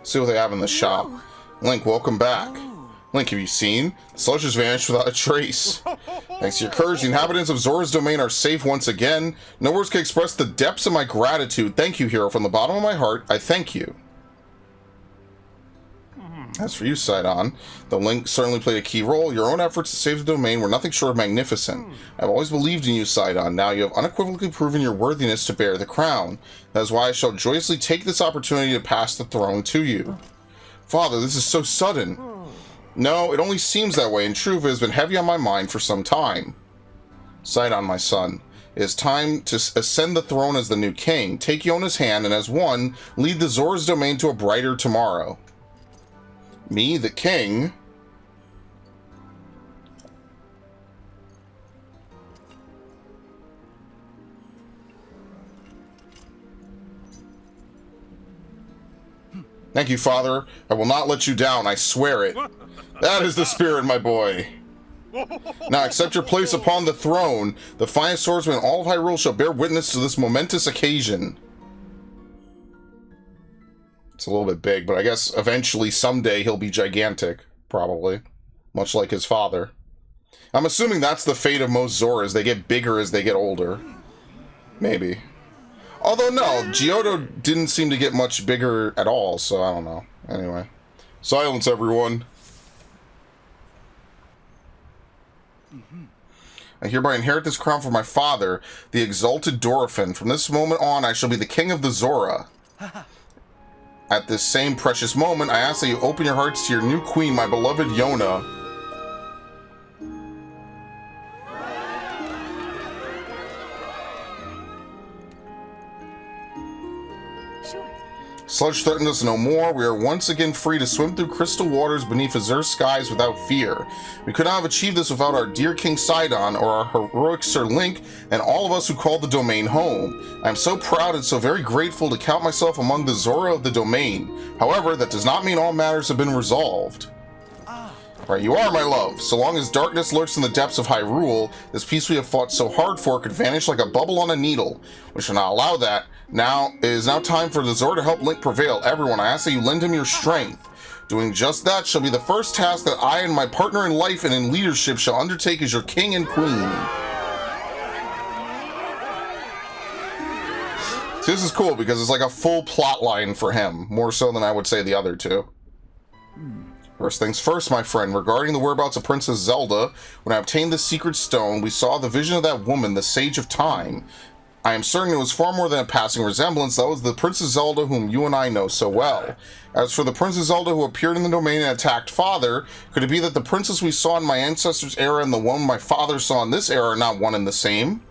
See what they have in the shop. Link, welcome back. Link, have you seen? The sludge has vanished without a trace. Thanks to your courage, the inhabitants of Zora's domain are safe once again. No words can express the depths of my gratitude. Thank you, hero. From the bottom of my heart, I thank you. As for you, Sidon, the Link certainly played a key role. Your own efforts to save the domain were nothing short of magnificent. I've always believed in you, Sidon. Now you have unequivocally proven your worthiness to bear the crown. That is why I shall joyously take this opportunity to pass the throne to you. Father, this is so sudden. No, it only seems that way. In truth, it has been heavy on my mind for some time. Sidon, my son, it is time to ascend the throne as the new king. Take Yona's hand, and as one, lead the Zora's domain to a brighter tomorrow. Me, the king? Thank you, Father. I will not let you down, I swear it. That is the spirit, my boy. Now accept your place upon the throne. The finest swordsman in all of Hyrule shall bear witness to this momentous occasion. It's a little bit big, but I guess eventually, someday, he'll be gigantic. Probably. Much like his father. I'm assuming that's the fate of most Zoras. They get bigger as they get older. Maybe. Although, no, Giotto didn't seem to get much bigger at all, so I don't know. Anyway. Silence, everyone. I hereby inherit this crown from my father, the exalted Dorephan. From this moment on, I shall be the king of the Zora. At this same precious moment, I ask that you open your hearts to your new queen, my beloved Yona. Sludge threatens us no more. We are once again free to swim through crystal waters beneath azure skies without fear. We could not have achieved this without our dear King Sidon, or our heroic Sir Link, and all of us who call the domain home. I am so proud and so very grateful to count myself among the Zora of the domain. However, that does not mean all matters have been resolved. Right, you are, my love. So long as darkness lurks in the depths of Hyrule, this peace we have fought so hard for could vanish like a bubble on a needle. We shall not allow that. It is now time for the Zora to help Link prevail. Everyone, I ask that you lend him your strength. Doing just that shall be the first task that I and my partner in life and in leadership shall undertake as your king and queen. So this is cool because it's like a full plot line for him, more so than I would say the other two. First things first, my friend, regarding the whereabouts of Princess Zelda, when I obtained the secret stone, we saw the vision of that woman, the Sage of Time. I am certain it was far more than a passing resemblance. That was the Princess Zelda whom you and I know so well. As for the Princess Zelda who appeared in the domain and attacked Father, could it be that the princess we saw in my ancestors' era and the one my father saw in this era are not one and the same?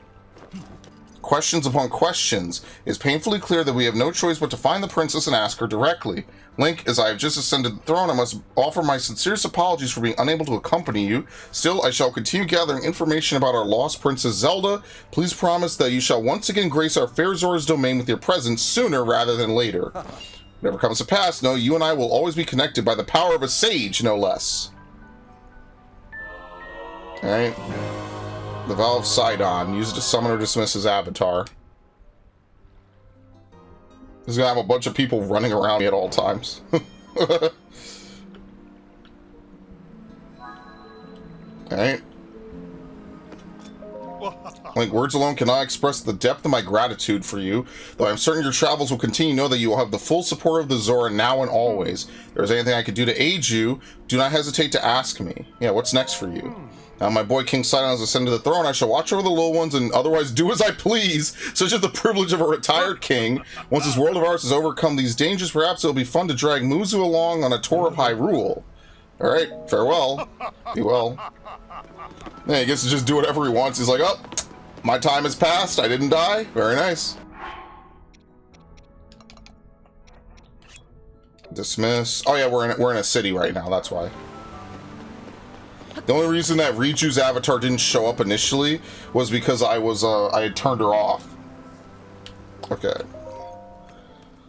Questions upon questions. It is painfully clear that we have no choice but to find the princess and ask her directly. Link, as I have just ascended the throne, I must offer my sincerest apologies for being unable to accompany you. Still, I shall continue gathering information about our lost Princess Zelda. Please promise that you shall once again grace our fair Zora's domain with your presence sooner rather than later. Whatever comes to pass, no, you and I will always be connected by the power of a sage, no less. Alright. The Vow of Sidon. Use it to summon or dismiss his avatar. He's gonna have a bunch of people running around me at all times. Alright. Like, words alone cannot express the depth of my gratitude for you. Though I'm certain your travels will continue, know that you will have the full support of the Zora now and always. If there is anything I could do to aid you, do not hesitate to ask me. Yeah, what's next for you? Now my boy King Sidon has ascended to the throne. I shall watch over the little ones and otherwise do as I please, such as the privilege of a retired king. Once this world of ours has overcome these dangers, perhaps it'll be fun to drag Muzu along on a tour of Hyrule. Alright, farewell. Be well. Yeah, he gets to just do whatever he wants. He's like, oh, my time has passed. I didn't die. Very nice. Dismiss. Oh yeah, we're in a city right now. That's why. The only reason that Riju's avatar didn't show up initially was because I had turned her off. Okay.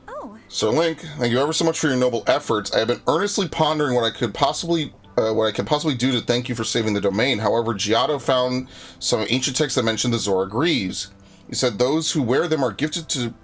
Oh. Sir Link, thank you ever so much for your noble efforts. I have been earnestly pondering what I could possibly do to thank you for saving the domain. However, Giotto found some ancient texts that mentioned the Zora Greaves. He said those who wear them are gifted to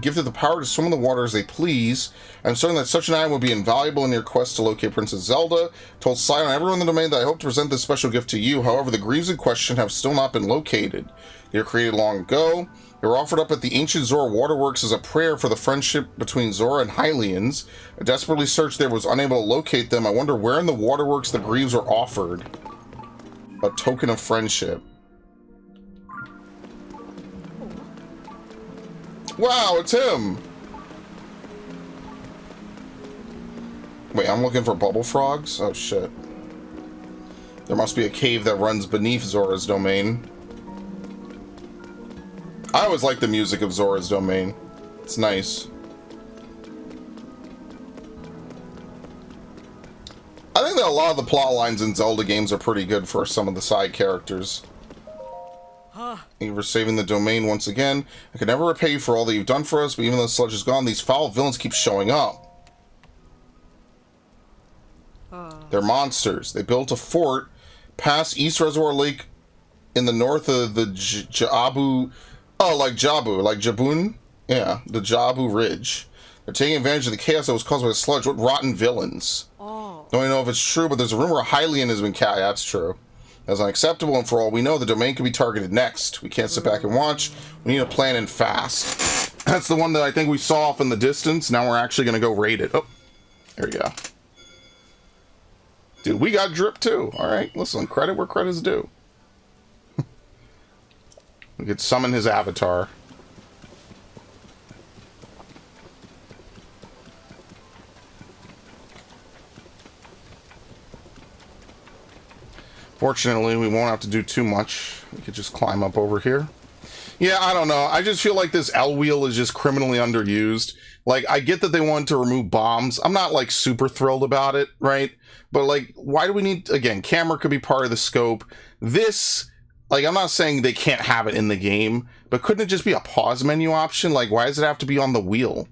gifted the power to swim in the water as they please. I'm certain that such an item would be invaluable in your quest to locate Princess Zelda. Told Scion and everyone in the domain that I hope to present this special gift to you. However, the Greaves in question have still not been located. They were created long ago. They were offered up at the ancient Zora waterworks as a prayer for the friendship between Zora and Hylians. I desperately searched there, was unable to locate them. I wonder where in the waterworks the Greaves were offered. A token of friendship. Wow, it's him! Wait, I'm looking for bubble frogs? Oh shit. There must be a cave that runs beneath Zora's domain. I always like the music of Zora's domain. It's nice. I think that a lot of the plot lines in Zelda games are pretty good for some of the side characters. Thank you for saving the domain once again. I can never repay you for all that you've done for us, but even though the sludge is gone, these foul villains keep showing up. They're monsters. They built a fort past East Reservoir Lake in the north of the Jabu... Oh, like Jabu, like Jabun? Yeah, the Jabu Ridge. They're taking advantage of the chaos that was caused by the sludge. What rotten villains. Don't even know if it's true, but there's a rumor a Hylian has been cast. That's true. That's unacceptable, and for all we know, the domain could be targeted next. We can't sit back and watch. We need a plan and fast. That's the one that I think we saw off in the distance. Now we're actually going to go raid it. Oh, there we go. Dude, we got drip too. All right, listen, credit where credit's due. We could summon his avatar. Fortunately, we won't have to do too much. We could just climb up over here. Yeah, I don't know. I just feel like this L wheel is just criminally underused. Like, I get that they wanted to remove bombs. I'm not, like, super thrilled about it, right? But, like, why do we need... Again, camera could be part of the scope. This... Like, I'm not saying they can't have it in the game, but couldn't it just be a pause menu option? Like, why does it have to be on the wheel?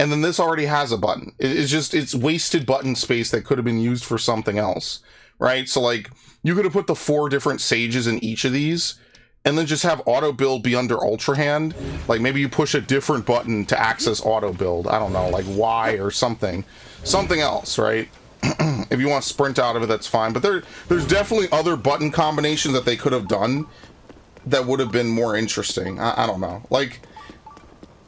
And then this already has a button. It's wasted button space that could have been used for something else, right? So, like, you could have put the 4 different sages in each of these, and then just have auto build be under Ultra Hand. Like, maybe you push a different button to access auto build. I don't know, like Y or something. Something else, right? If you want to sprint out of it, that's fine. But there's definitely other button combinations that they could have done that would have been more interesting. I don't know. Like,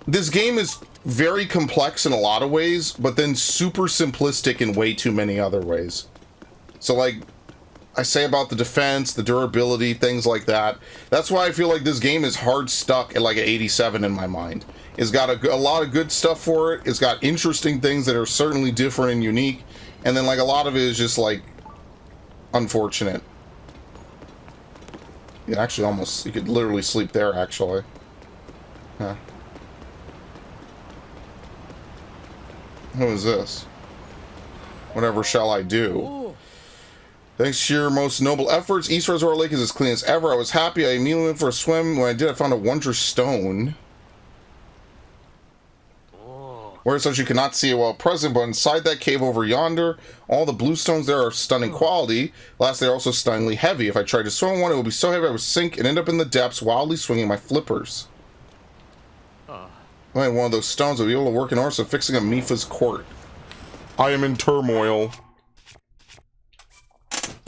this game is very complex in a lot of ways, but then super simplistic in way too many other ways. So, like, I say about the defense, the durability, things like that. That's why I feel like this game is hard stuck at like an 87 in my mind. It's got a lot of good stuff for it. It's got interesting things that are certainly different and unique. And then, like, a lot of it is just, like, unfortunate. You actually almost... You could literally sleep there, actually. Huh. Who is this? Whatever shall I do? Ooh. Thanks to your most noble efforts, East Reservoir Lake is as clean as ever. I was happy. I immediately went for a swim. When I did, I found a wondrous stone. Where such you cannot see it while present, but inside that cave over yonder, all the blue stones there are stunning quality. Last, they're also stunningly heavy. If I tried to swim one, it would be so heavy I would sink and end up in the depths, wildly swinging my flippers. One of those stones would be able to work in order of fixing a Mifa's court. I am in turmoil.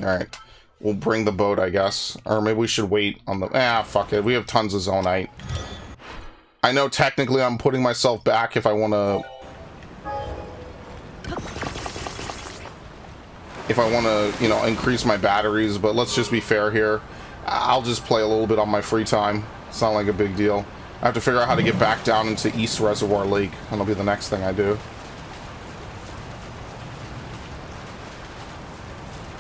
Alright. We'll bring the boat, I guess. Or maybe we should wait on the... Ah, fuck it. We have tons of Zonite. I know technically I'm putting myself back if I want to... you know, increase my batteries, but let's just be fair here. I'll just play a little bit on my free time. It's not like a big deal. I have to figure out how to get back down into East Reservoir Lake. That'll be the next thing I do.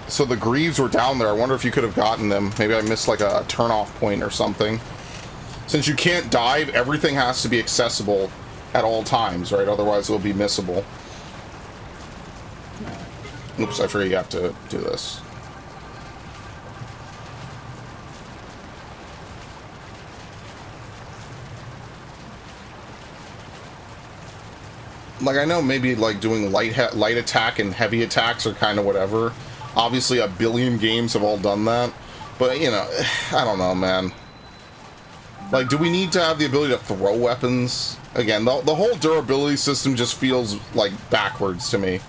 So the Greaves were down there. I wonder if you could have gotten them. Maybe I missed like a turn-off point or something. Since you can't dive, everything has to be accessible at all times, right? Otherwise it'll be missable. Oops, I forget you have to do this. Like, I know maybe like doing light attack and heavy attacks are kind of whatever. Obviously a billion games have all done that. But, you know, I don't know, man. Like, do we need to have the ability to throw weapons? Again, the whole durability system just feels, like, backwards to me.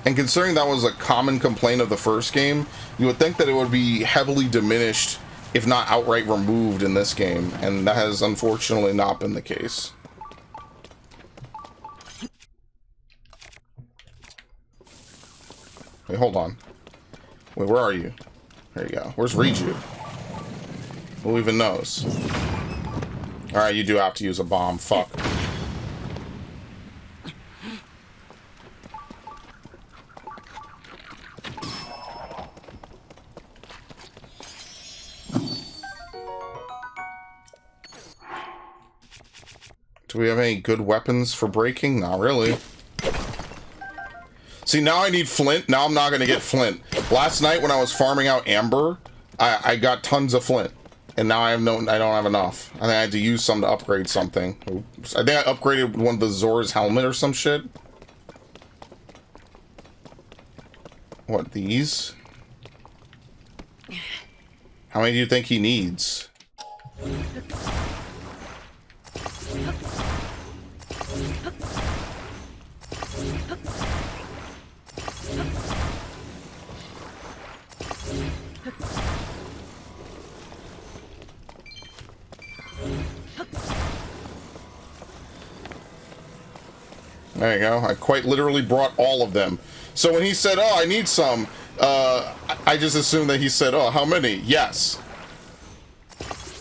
And considering that was a common complaint of the first game, you would think that it would be heavily diminished, if not outright removed in this game. And that has unfortunately not been the case. Wait, hold on. Wait, where are you? There you go. Where's Riju? Who even knows? Alright, you do have to use a bomb. Fuck. Do we have any good weapons for breaking? Not really. See, now I need flint. Now I'm not going to get flint. Last night when I was farming out amber, I got tons of flint. And now I don't have enough. I think I had to use some to upgrade something. Oops. I think I upgraded one of the Zora's helmet or some shit. What, these? How many do you think he needs? There you go. I quite literally brought all of them. So when he said, oh, I need some, I just assumed that he said, oh, how many? Yes.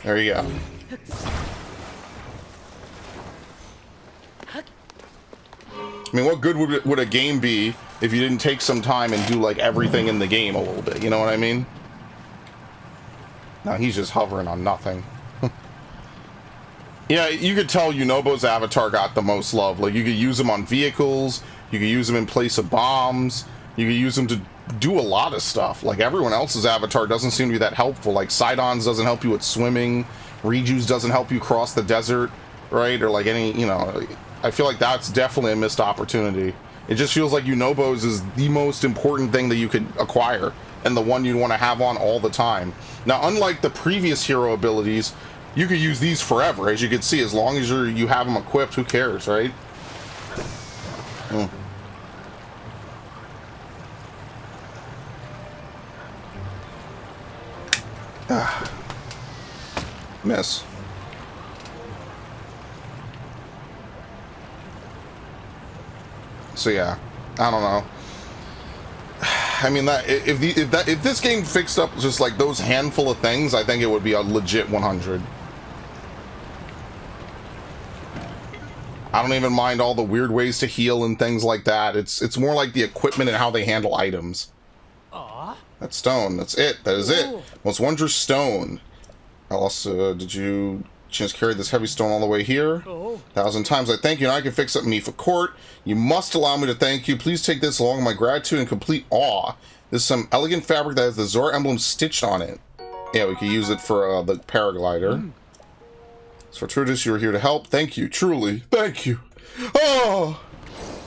There you go. I mean, what good would a game be if you didn't take some time and do, like, everything in the game a little bit? You know what I mean? No, he's just hovering on nothing. Yeah, you could tell Yunobo's avatar got the most love. Like, you could use him on vehicles, you could use him in place of bombs, you could use him to do a lot of stuff. Like, everyone else's avatar doesn't seem to be that helpful. Like, Sidon's doesn't help you with swimming, Riju's doesn't help you cross the desert, right? Or, like, any, you know, I feel like that's definitely a missed opportunity. It just feels like Yunobo's is the most important thing that you could acquire, and the one you'd want to have on all the time. Now, unlike the previous hero abilities, you could use these forever, as you can see. As long as you have them equipped, who cares, right? Miss. So yeah, I don't know. I mean, that if this game fixed up just like those handful of things, I think it would be a legit 100. I don't even mind all the weird ways to heal and things like that. It's more like the equipment and how they handle items. Aww. That stone, that's it. That is it. Most wondrous stone. Also, did you just carry this heavy stone all the way here? 1,000 times I thank you, and I can fix up me for court. You must allow me to thank you. Please take this along with my gratitude and complete awe. This is some elegant fabric that has the Zora emblem stitched on it. Yeah, we could use it for the paraglider. So Fortuitous, you were here to help. Thank you, truly. Thank you. Oh!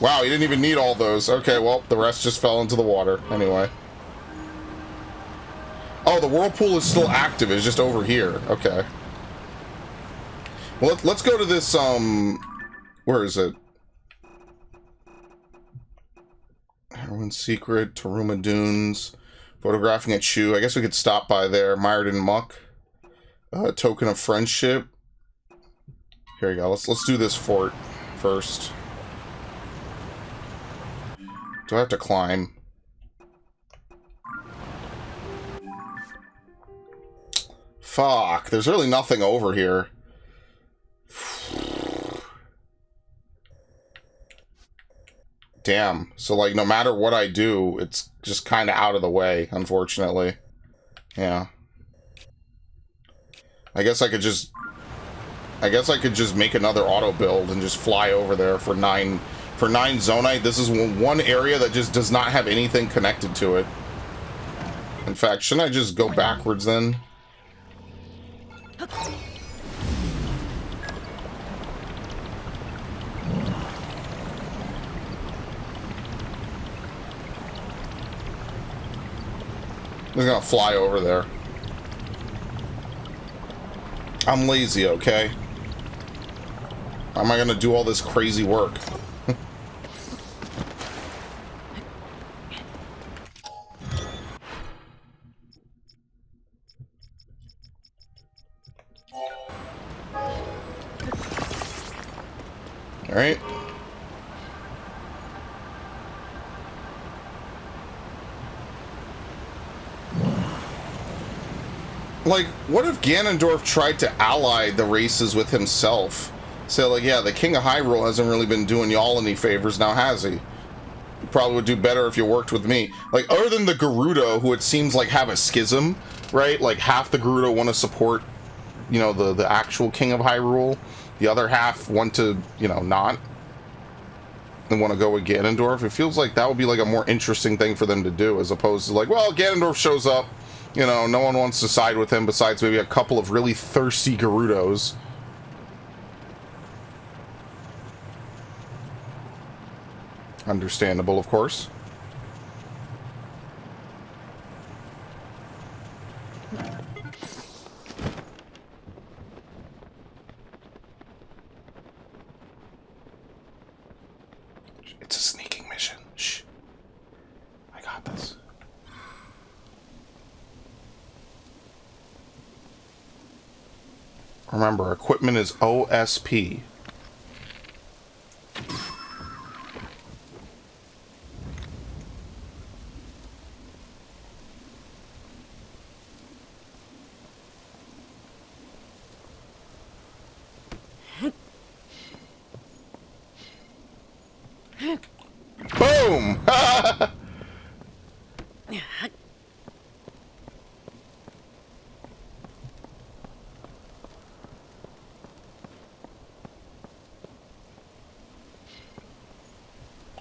Wow, you didn't even need all those. Okay, well, the rest just fell into the water. Anyway. Oh, the whirlpool is still active. It's just over here. Okay. Well, let's go to this, where is it? Heroine's Secret, Taruma Dunes, photographing a Chu. I guess we could stop by there. Mired in Muck. Token of Friendship. Here we go. Let's do this fort first. Do I have to climb? Fuck, there's really nothing over here. Damn. So, like, no matter what I do, it's just kind of out of the way, unfortunately. Yeah. I guess I could just make another auto build and just fly over there for 9 Zonite. This is one area that just does not have anything connected to it. In fact, shouldn't I just go backwards then? I'm just gonna fly over there. I'm lazy, okay? How am I gonna do all this crazy work? Alright. Like, what if Ganondorf tried to ally the races with himself? Say, like, yeah, the King of Hyrule hasn't really been doing y'all any favors, now has he? You probably would do better if you worked with me. Like, other than the Gerudo, who it seems like have a schism, right? Like, half the Gerudo want to support, you know, the actual King of Hyrule. The other half want to, you know, not. And want to go with Ganondorf. It feels like that would be, like, a more interesting thing for them to do, as opposed to, like, well, Ganondorf shows up. You know, no one wants to side with him besides maybe a couple of really thirsty Gerudos. Understandable, of course. It's a sneaking mission. Shh. I got this. Remember, equipment is OSP. Boom!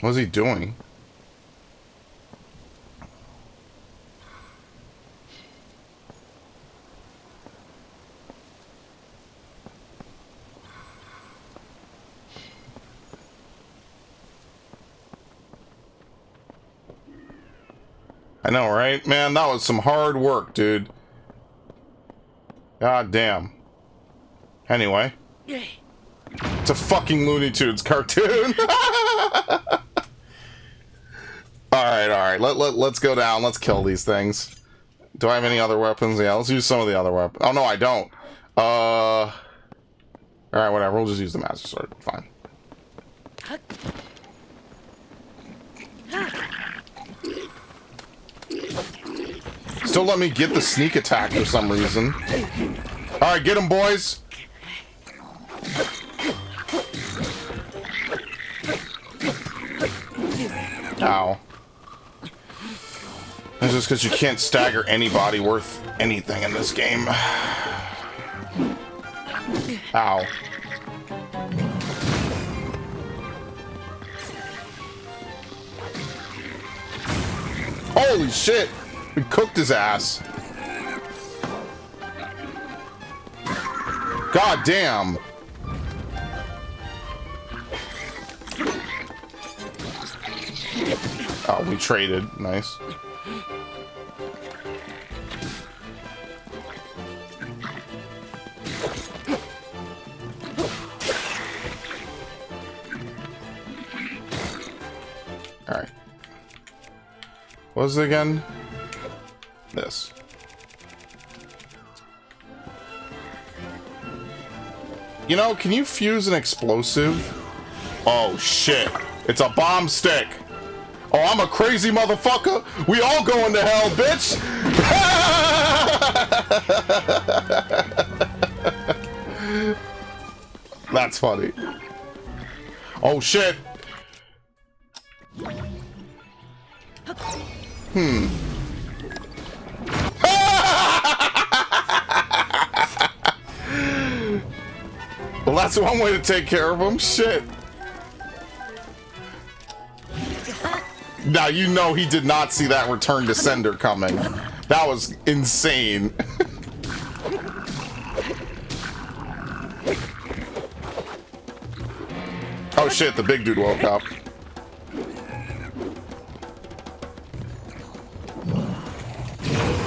What's he doing? I know, right? Man, that was some hard work, dude. God damn. Anyway. It's a fucking Looney Tunes cartoon. Alright. Let's go down. Let's kill these things. Do I have any other weapons? Yeah, let's use some of the other weapons. Oh, no, I don't. Alright, whatever. We'll just use the Master Sword. Fine. Still let me get the sneak attack for some reason. Alright, get him, boys! Ow. That's just because you can't stagger anybody worth anything in this game. Ow. Holy shit! We cooked his ass. God damn. Oh, we traded. Nice. Alright. What was it again? This. You know, can you fuse an explosive? Oh shit. It's a bomb stick. Oh, I'm a crazy motherfucker. We all going to hell, bitch. That's funny. Oh shit. Well, that's one way to take care of him. Shit. Now, you know he did not see that return to sender coming. That was insane. Oh shit, the big dude woke up.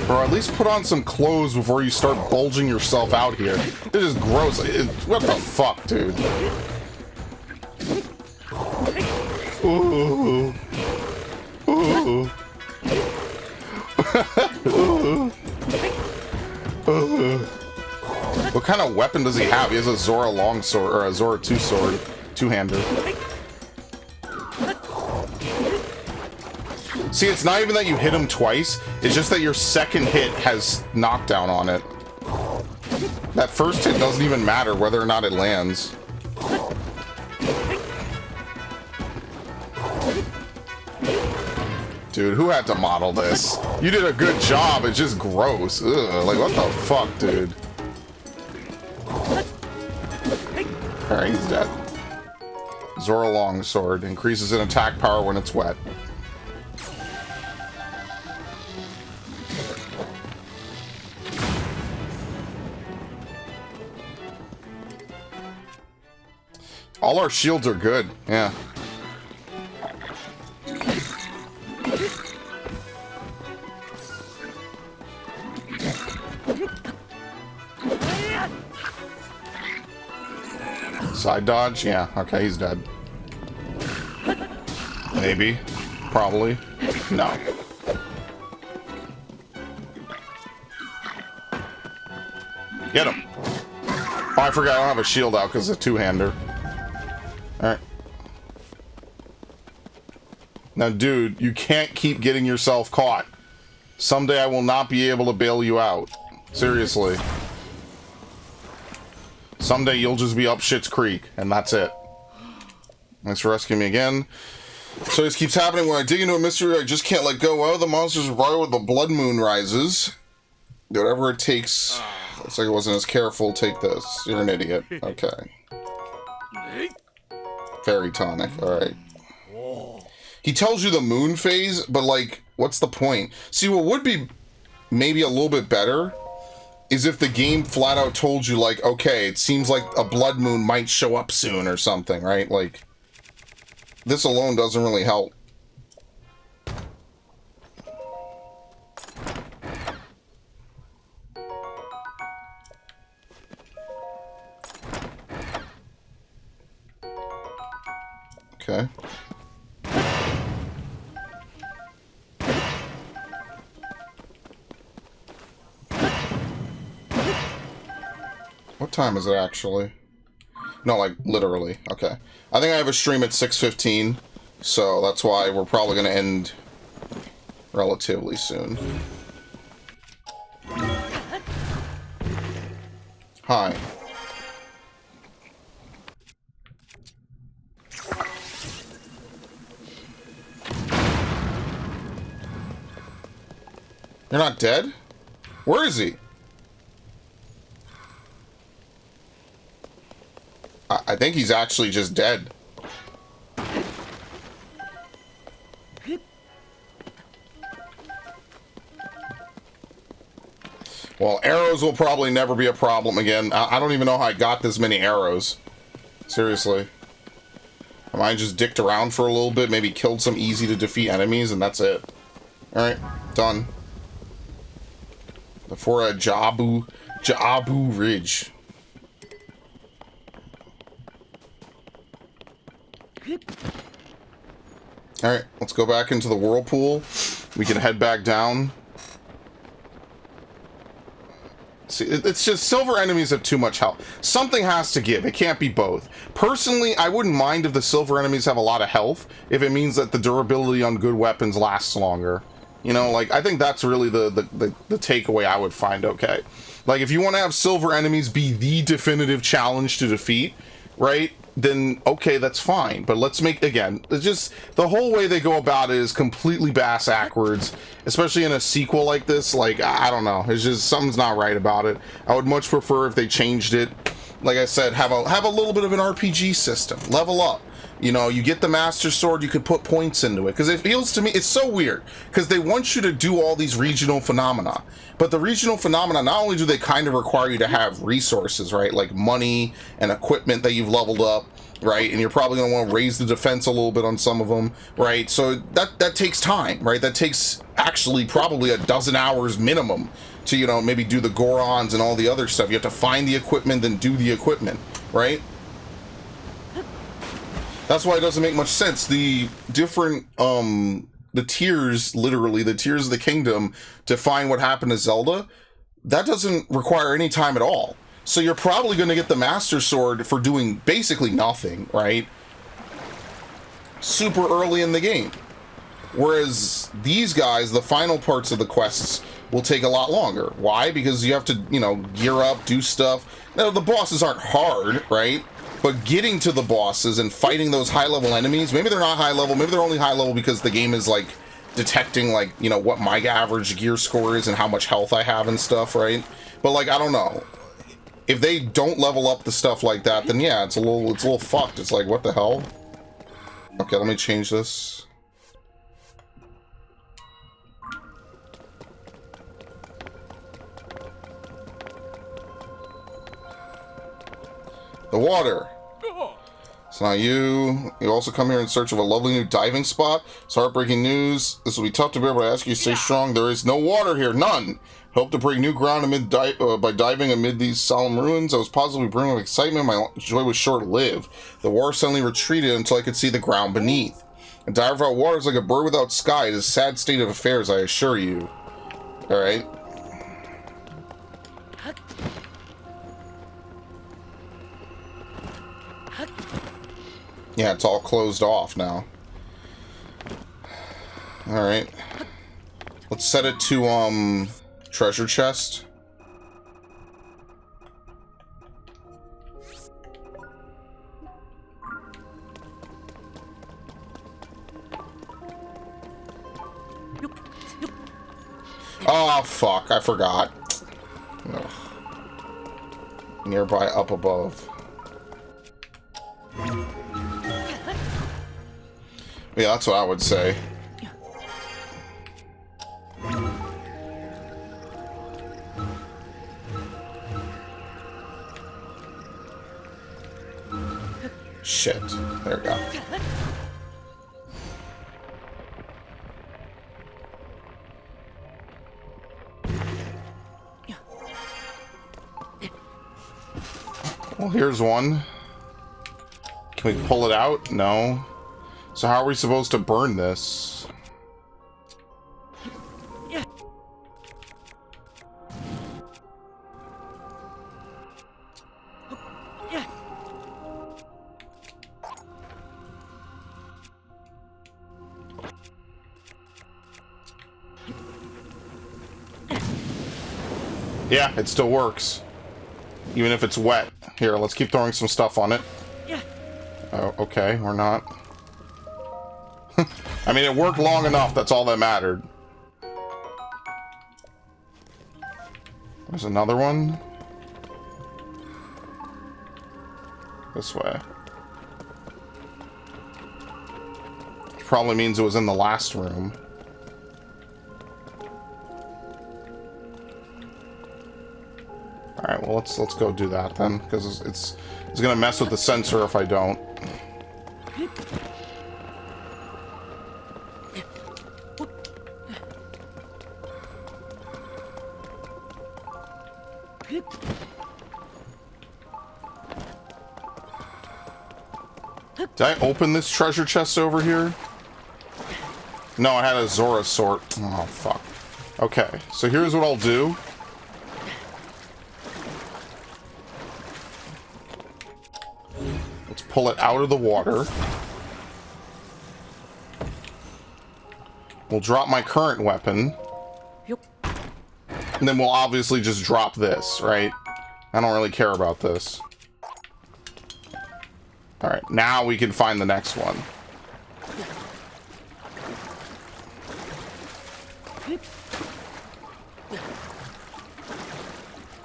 Or at least put on some clothes before you start bulging yourself out here. This is gross. What the fuck, dude? Ooh. Ooh. Ooh. What kind of weapon does he have? He has a Zora longsword, or a Zora two-sword, two-hander. See, it's not even that you hit him twice, it's just that your second hit has knockdown on it. That first hit doesn't even matter whether or not it lands. Dude, who had to model this? You did a good job, it's just gross. Ugh, like, what the fuck, dude? Alright, he's dead. Zora longsword increases in attack power when it's wet. All our shields are good, yeah. Side dodge? Yeah, okay, he's dead. Maybe. Probably. No. Get him! Oh, I forgot I don't have a shield out because it's a two-hander. Alright. Now, dude, you can't keep getting yourself caught. Someday I will not be able to bail you out. Seriously. Someday you'll just be up Shit's Creek, and that's it. Thanks for rescuing me again. So this keeps happening when I dig into a mystery I just can't let go of. The monsters rise when the blood moon rises. Whatever it takes. Looks like I wasn't as careful. Take this. You're an idiot. Okay. Fairy tonic. Alright. He tells you the moon phase, but like, what's the point? See, what would be maybe a little bit better is if the game flat out told you, like, okay, it seems like a blood moon might show up soon or something, right? Like, this alone doesn't really help. Okay. What time is it actually? No, like literally. Okay. I think I have a stream at 6:15, so that's why we're probably going to end relatively soon. Hi. You're not dead? Where is he? I think he's actually just dead. Well, arrows will probably never be a problem again. I don't even know how I got this many arrows. Seriously. I might just dicked around for a little bit, maybe killed some easy to defeat enemies, and that's it. Alright, done. Before a Jabu Ridge. Alright, let's go back into the whirlpool. We can head back down. See, it's just silver enemies have too much health. Something has to give. It can't be both. Personally, I wouldn't mind if the silver enemies have a lot of health, if it means that the durability on good weapons lasts longer. You know, like, I think that's really the takeaway I would find okay. Like, if you want to have silver enemies be the definitive challenge to defeat, right? Then, okay, that's fine. But let's make, again, it's just, the whole way they go about it is completely bass-ackwards, especially in a sequel like this. Like, I don't know. It's just, something's not right about it. I would much prefer if they changed it. Like I said, have a little bit of an RPG system. Level up. You know, you get the Master Sword, you could put points into it. Because it feels to me, it's so weird. Because they want you to do all these regional phenomena. But the regional phenomena, not only do they kind of require you to have resources, right? Like money and equipment that you've leveled up, right? And you're probably going to want to raise the defense a little bit on some of them, right? So that takes time, right? That takes actually probably a dozen hours minimum to, you know, maybe do the Gorons and all the other stuff. You have to find the equipment, then do the equipment, right? That's why it doesn't make much sense. The different, the tiers, literally, the tiers of the kingdom to find what happened to Zelda, that doesn't require any time at all. So you're probably going to get the Master Sword for doing basically nothing, right? Super early in the game. Whereas these guys, the final parts of the quests, will take a lot longer. Why? Because you have to, you know, gear up, do stuff. Now, the bosses aren't hard, right? But getting to the bosses and fighting those high-level enemies, maybe they're not high-level, maybe they're only high-level because the game is, like, detecting, like, you know, what my average gear score is and how much health I have and stuff, right? But, like, I don't know. If they don't level up the stuff like that, then yeah, it's a little fucked. It's like, what the hell? Okay, let me change this. The water. It's not you. You also come here in search of a lovely new diving spot. It's heartbreaking news. This will be tough to bear, but I ask you to stay strong. There is no water here. None. Hope to break new ground by diving amid these solemn ruins. I was positively brimming with excitement. My joy was short-lived. The water suddenly retreated until I could see the ground beneath. A diver without water is like a bird without sky. It is a sad state of affairs, I assure you. Alright. Yeah, it's all closed off now. Alright. Let's set it to, treasure chest. Oh, fuck. I forgot. Ugh. Nearby up above. Yeah, that's what I would say. Shit. There we go. Well, here's one. Can we pull it out? No. So how are we supposed to burn this? Yeah, it still works. Even if it's wet. Here, let's keep throwing some stuff on it. Oh, okay, we're not. I mean, it worked long enough, that's all that mattered. There's another one. This way. Which probably means it was in the last room. Alright, well, let's go do that then, because it's gonna mess with the sensor if I don't. Did I open this treasure chest over here? No, I had a Zora sword. Oh, fuck. Okay, so here's what I'll do. Let's pull it out of the water. We'll drop my current weapon. And then we'll obviously just drop this, right? I don't really care about this. Alright, now we can find the next one.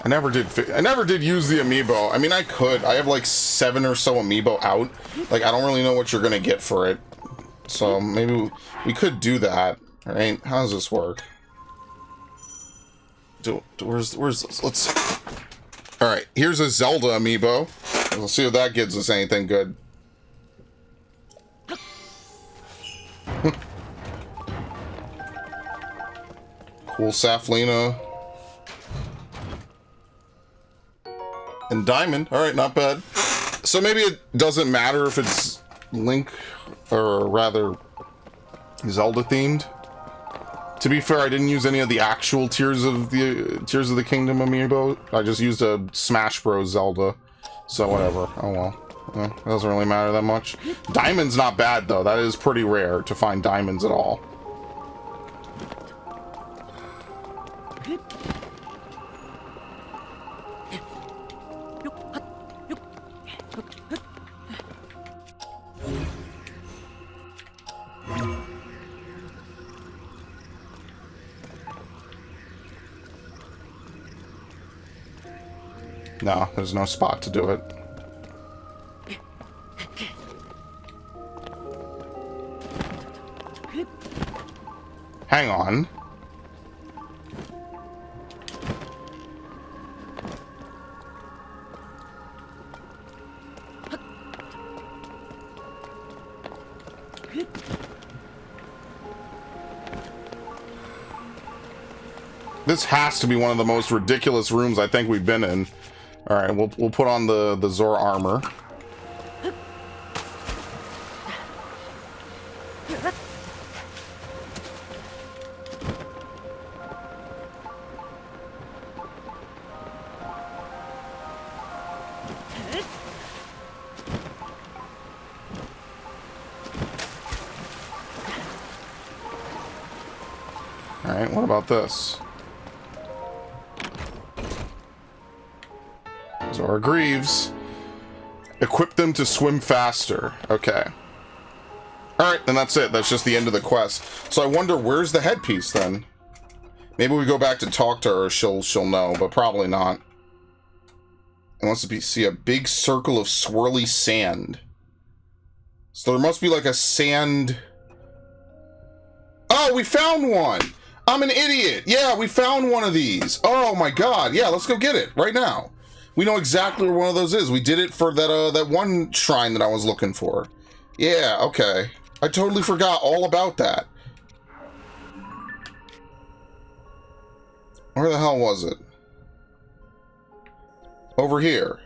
I never did use the amiibo. I mean, I could. I have like 7 or so amiibo out. Like, I don't really know what you're gonna get for it. So maybe we could do that. Right? How does this work? Where's this? Let's see. Alright, here's a Zelda amiibo. We'll see if that gives us anything good. Cool Saflina. And Diamond. Alright, not bad. So maybe it doesn't matter if it's Link, or rather, Zelda themed. To be fair, I didn't use any of the actual Tears of the Kingdom amiibo. I just used a Smash Bros. Zelda. So whatever. Oh well. It doesn't really matter that much. Diamond's not bad though. That is pretty rare to find diamonds at all. No, there's no spot to do it. Hang on. This has to be one of the most ridiculous rooms I think we've been in. All right, we'll put on the Zora armor. All right, what about this? Zora Greaves. Equip them to swim faster. Okay. Alright, then that's it. That's just the end of the quest. So I wonder, where's the headpiece then? Maybe we go back to talk to her, she'll know, but probably not. It wants to see a big circle of swirly sand. So there must be like a sand... Oh, we found one! I'm an idiot! Yeah, we found one of these! Oh my god, yeah, let's go get it, right now. We know exactly where one of those is. We did it for that one shrine that I was looking for. Yeah, okay. I totally forgot all about that. Where the hell was it? Over here.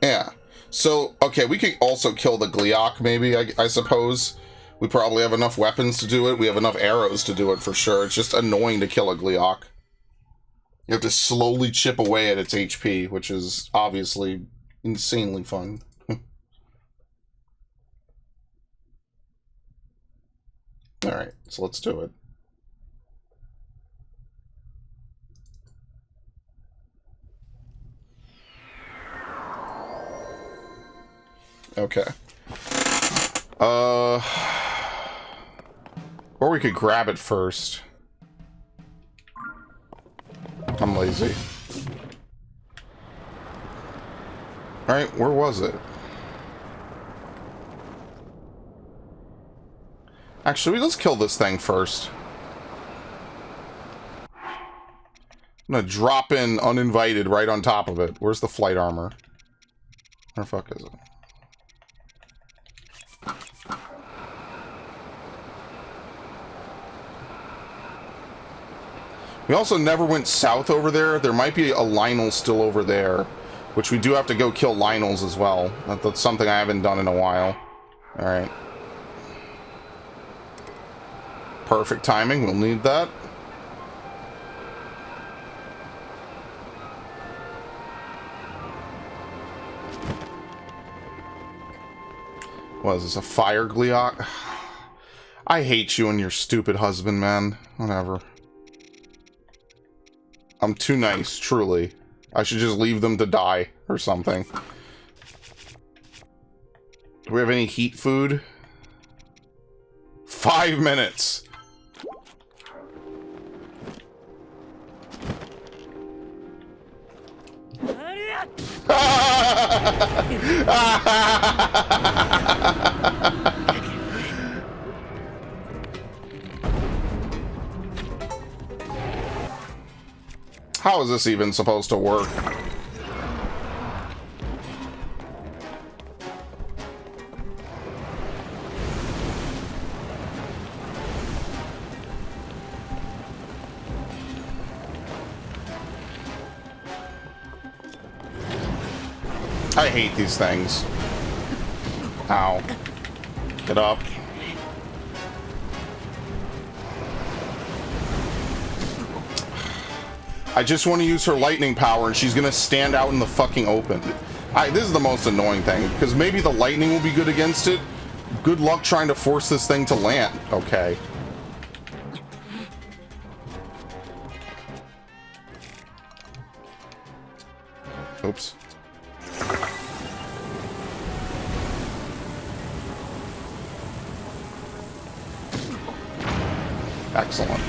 Yeah. So, okay, we could also kill the Gleeok, maybe, I suppose. We probably have enough weapons to do it. We have enough arrows to do it for sure. It's just annoying to kill a Gleeok. You have to slowly chip away at its HP, which is obviously insanely fun. Alright, so let's do it. Okay. Or we could grab it first. I'm lazy. Alright, where was it? Actually, let's kill this thing first. I'm gonna drop in uninvited right on top of it. Where's the flight armor? Where the fuck is it? We also never went south over there. There might be a Lionel still over there, which we do have to go kill Lionels as well. That's something I haven't done in a while. Alright. Perfect timing. We'll need that. What is this, a fire Gleeok? I hate you and your stupid husband, man. Whatever. I'm too nice, truly. I should just leave them to die or something. Do we have any heat food? 5 minutes. How is this even supposed to work? I hate these things. Ow. Get up. I just want to use her lightning power and she's gonna stand out in the fucking open. This is the most annoying thing, because maybe the lightning will be good against it. Good luck trying to force this thing to land. Okay. Oops. Excellent.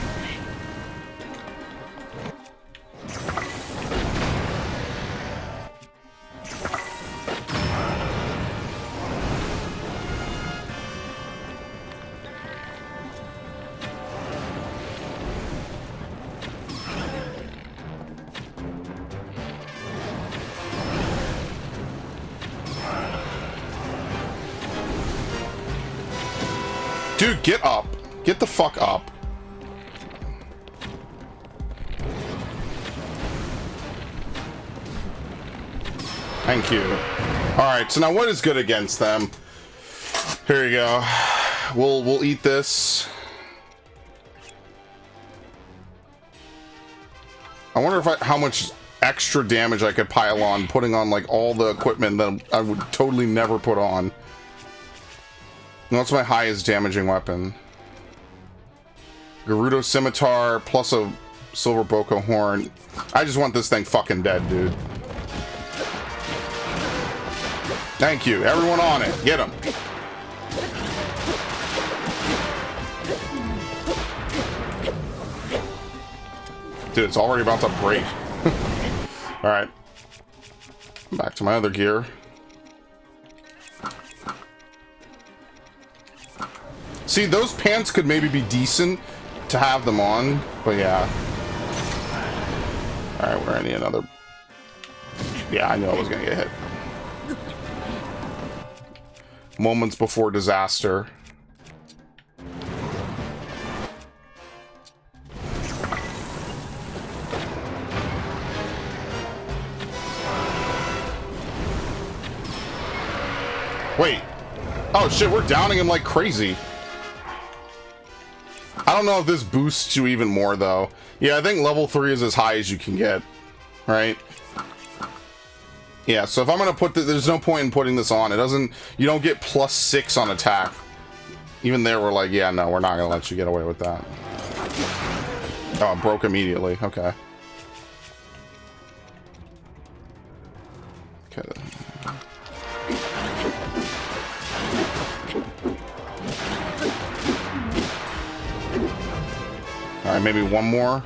Dude, get up. Get the fuck up. Thank you. Alright, so now what is good against them? Here you go. We'll eat this. I wonder if how much extra damage I could pile on, putting on like all the equipment that I would totally never put on. What's my highest damaging weapon? Gerudo Scimitar plus a Silver Boko Horn. I just want this thing fucking dead, dude. Thank you. Everyone on it. Get him. Dude, it's already about to break. Alright. Back to my other gear. See, those pants could maybe be decent to have them on, but yeah. Alright, we're gonna need another... Yeah, I knew I was gonna get hit. Moments before disaster. Wait. Oh shit, we're downing him like crazy. I don't know if this boosts you even more, though. Yeah, I think level 3 is as high as you can get. Right? Yeah, so if I'm gonna put this... There's no point in putting this on. It doesn't... You don't get +6 on attack. Even there, we're like, yeah, no, we're not gonna let you get away with that. Oh, it broke immediately. Okay. Okay. Alright, maybe one more.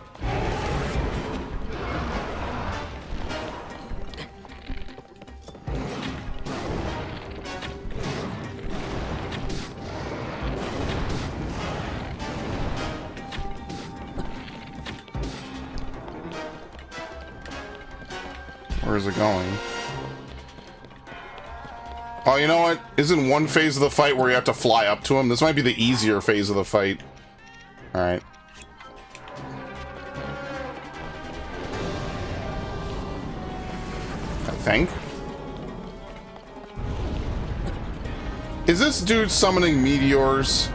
Where is it going? Oh, you know what? Isn't one phase of the fight where you have to fly up to him? This might be the easier phase of the fight. Alright. I think. Is this dude summoning meteors?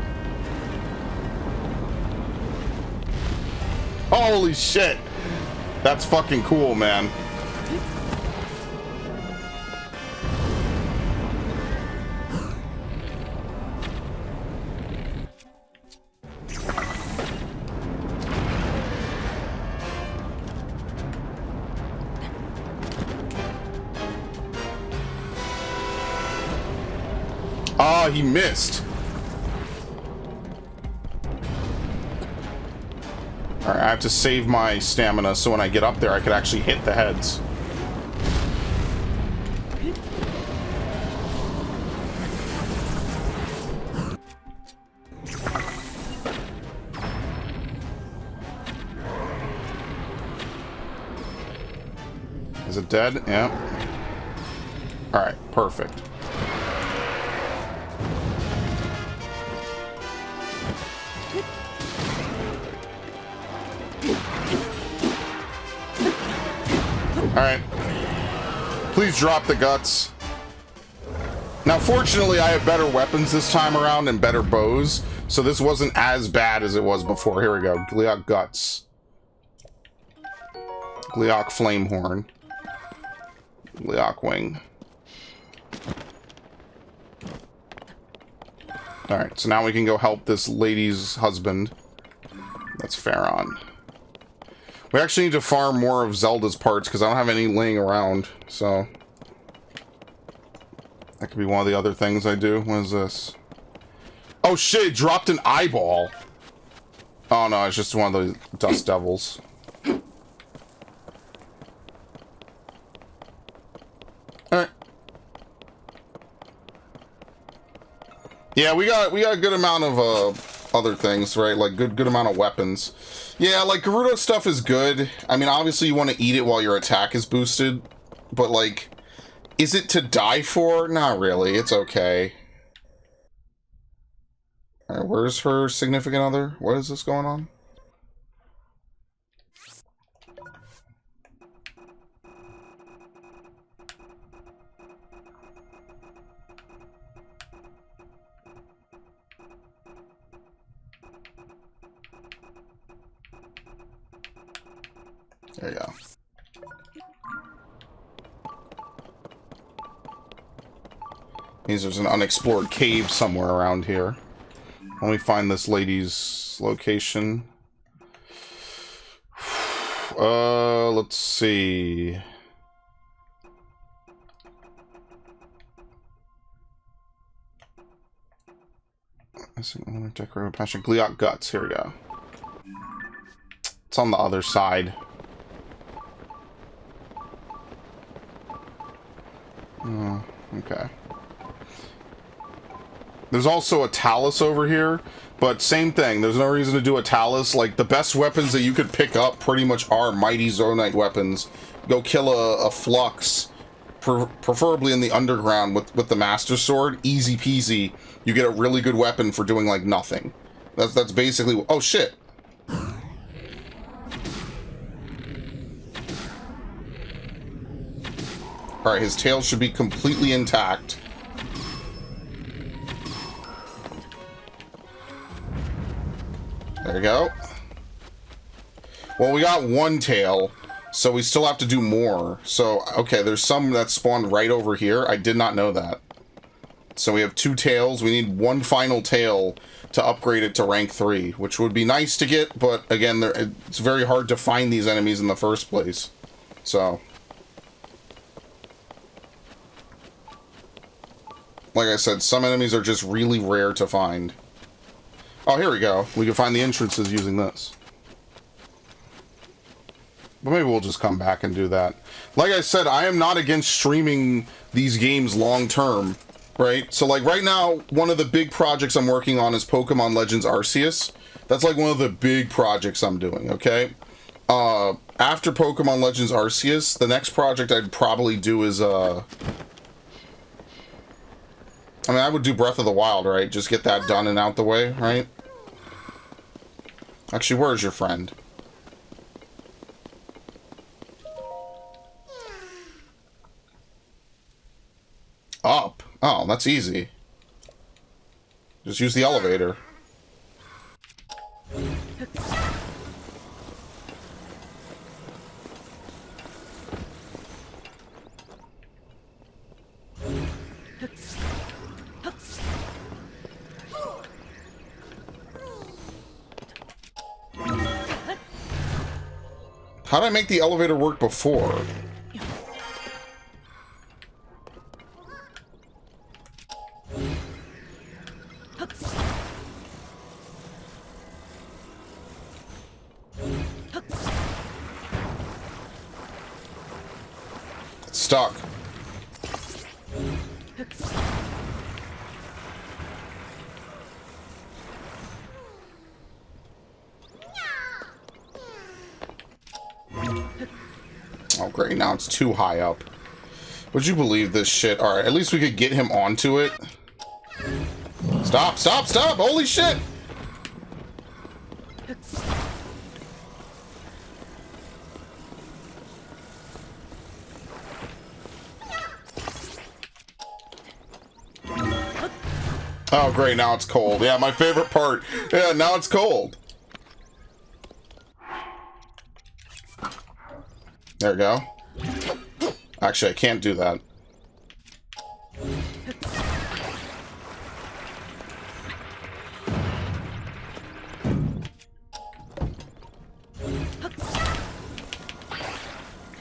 Holy shit! That's fucking cool, man. Ah, he missed. Alright, I have to save my stamina so when I get up there I could actually hit the heads. it dead? Yeah. Alright, perfect. Alright. Please drop the guts. Now, fortunately, I have better weapons this time around and better bows, so this wasn't as bad as it was before. Here we go. Gleeok Guts. Gleeok Flamehorn. Gleeok Wing. Alright, so now we can go help this lady's husband. That's Pharaon. We actually need to farm more of Zelda's parts, because I don't have any laying around, so... That could be one of the other things I do. What is this? Oh shit, it dropped an eyeball! Oh no, it's just one of the dust devils. Alright. Yeah, we got a good amount of other things, right? Like good amount of weapons. Yeah, like Gerudo stuff is good. I mean, obviously you want to eat it while your attack is boosted, but like, is it to die for? Not really. It's okay. All right, where's her significant other? What is this going on? There you go. Means there's an unexplored cave somewhere around here. Let me find this lady's location. Let's see. Decorative passion. Gleeok Guts. Here we go. It's on the other side. Oh, okay. There's also a Talus over here, but same thing. There's no reason to do a Talus. Like, the best weapons that you could pick up pretty much are mighty Zonite weapons. Go kill a Flux, preferably in the underground with the Master Sword. Easy peasy. You get a really good weapon for doing, like, nothing. That's basically... Oh, shit. Alright, his tail should be completely intact. There you go. Well, we got one tail, so we still have to do more. So, okay, there's some that spawned right over here. I did not know that. So we have 2 tails. We need one final tail to upgrade it to rank 3, which would be nice to get, but again, it's very hard to find these enemies in the first place. So... Like I said, some enemies are just really rare to find. Oh, here we go. We can find the entrances using this. But maybe we'll just come back and do that. Like I said, I am not against streaming these games long term, right? So like right now, one of the big projects I'm working on is Pokemon Legends Arceus. That's like one of the big projects I'm doing, okay? After Pokemon Legends Arceus, the next project I'd probably do is, I mean, I would do Breath of the Wild, right? Just get that done and out the way, right? Actually, where's your friend? Up. Oh, that's easy. Just use the elevator. How did I make the elevator work before? It's stuck. Oh, great. Now it's too high up. Would you believe this shit? Alright, at least we could get him onto it. Stop, stop, stop! Holy shit! Oh, great, now it's cold. Yeah, my favorite part. Yeah, now it's cold. There we go. Actually, I can't do that.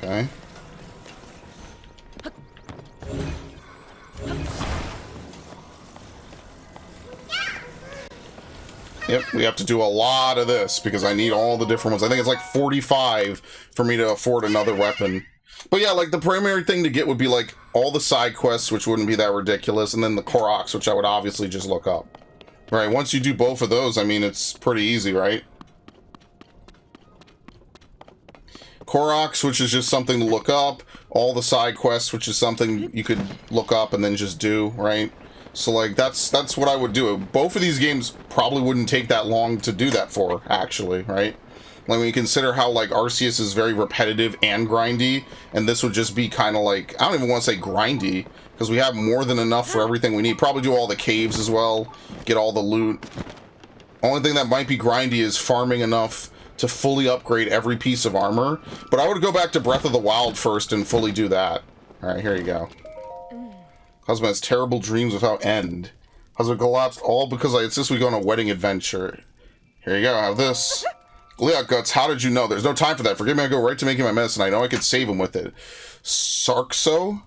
Okay. Yep, we have to do a lot of this because I need all the different ones. I think it's like 45 for me to afford another weapon. But yeah, like the primary thing to get would be like all the side quests, which wouldn't be that ridiculous, and then the Koroks, which I would obviously just look up. Right, once you do both of those, I mean, it's pretty easy, right? Koroks, which is just something to look up. All the side quests, which is something you could look up and then just do, right? So, like, that's what I would do. Both of these games probably wouldn't take that long to do that for, actually, right? Like, when you consider how, like, Arceus is very repetitive and grindy, and this would just be kind of like, I don't even want to say grindy, because we have more than enough for everything we need. Probably do all the caves as well, get all the loot. Only thing that might be grindy is farming enough to fully upgrade every piece of armor. But I would go back to Breath of the Wild first and fully do that. Alright, here you go. Husband has terrible dreams without end. Husband collapsed all because I insist we go on a wedding adventure. Here you go, have this. Leot Guts, how did you know? There's no time for that. Forgive me, I go right to making my medicine. I know I could save him with it. Sarkso?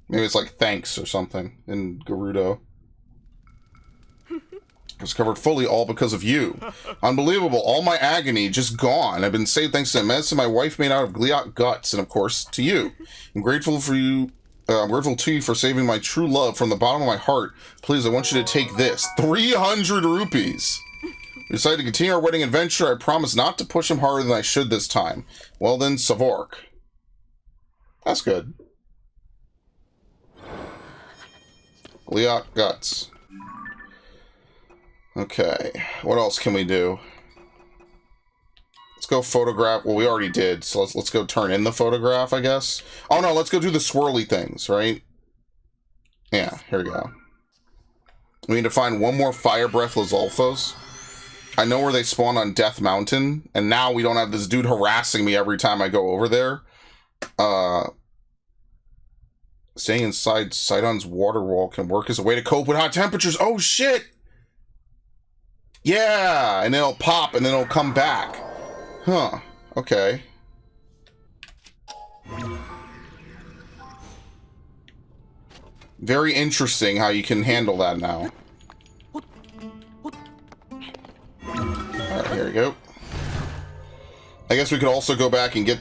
Maybe it's like thanks or something in Gerudo. I was covered fully all because of you. Unbelievable. All my agony just gone. I've been saved thanks to the medicine my wife made out of Gliot guts, and of course to you. I'm grateful for you. I'm grateful to you for saving my true love from the bottom of my heart. Please, I want you to take this. 300 rupees. We decided to continue our wedding adventure. I promise not to push him harder than I should this time. Well then, Savork. That's good. Gliot guts. Okay, what else can we do? Let's go photograph. Well, we already did, so let's go turn in the photograph, I guess. Oh no, let's go do the swirly things, right? Yeah, here we go. We need to find one more Fire Breath Lizalfos. I know where they spawn on Death Mountain, and now we don't have this dude harassing me every time I go over there. Staying inside Sidon's water wall can work as a way to cope with hot temperatures. Oh shit! Yeah, and it'll pop and then it'll come back. Huh, okay. Very interesting how you can handle that now. Alright, here we go. I guess we could also go back and get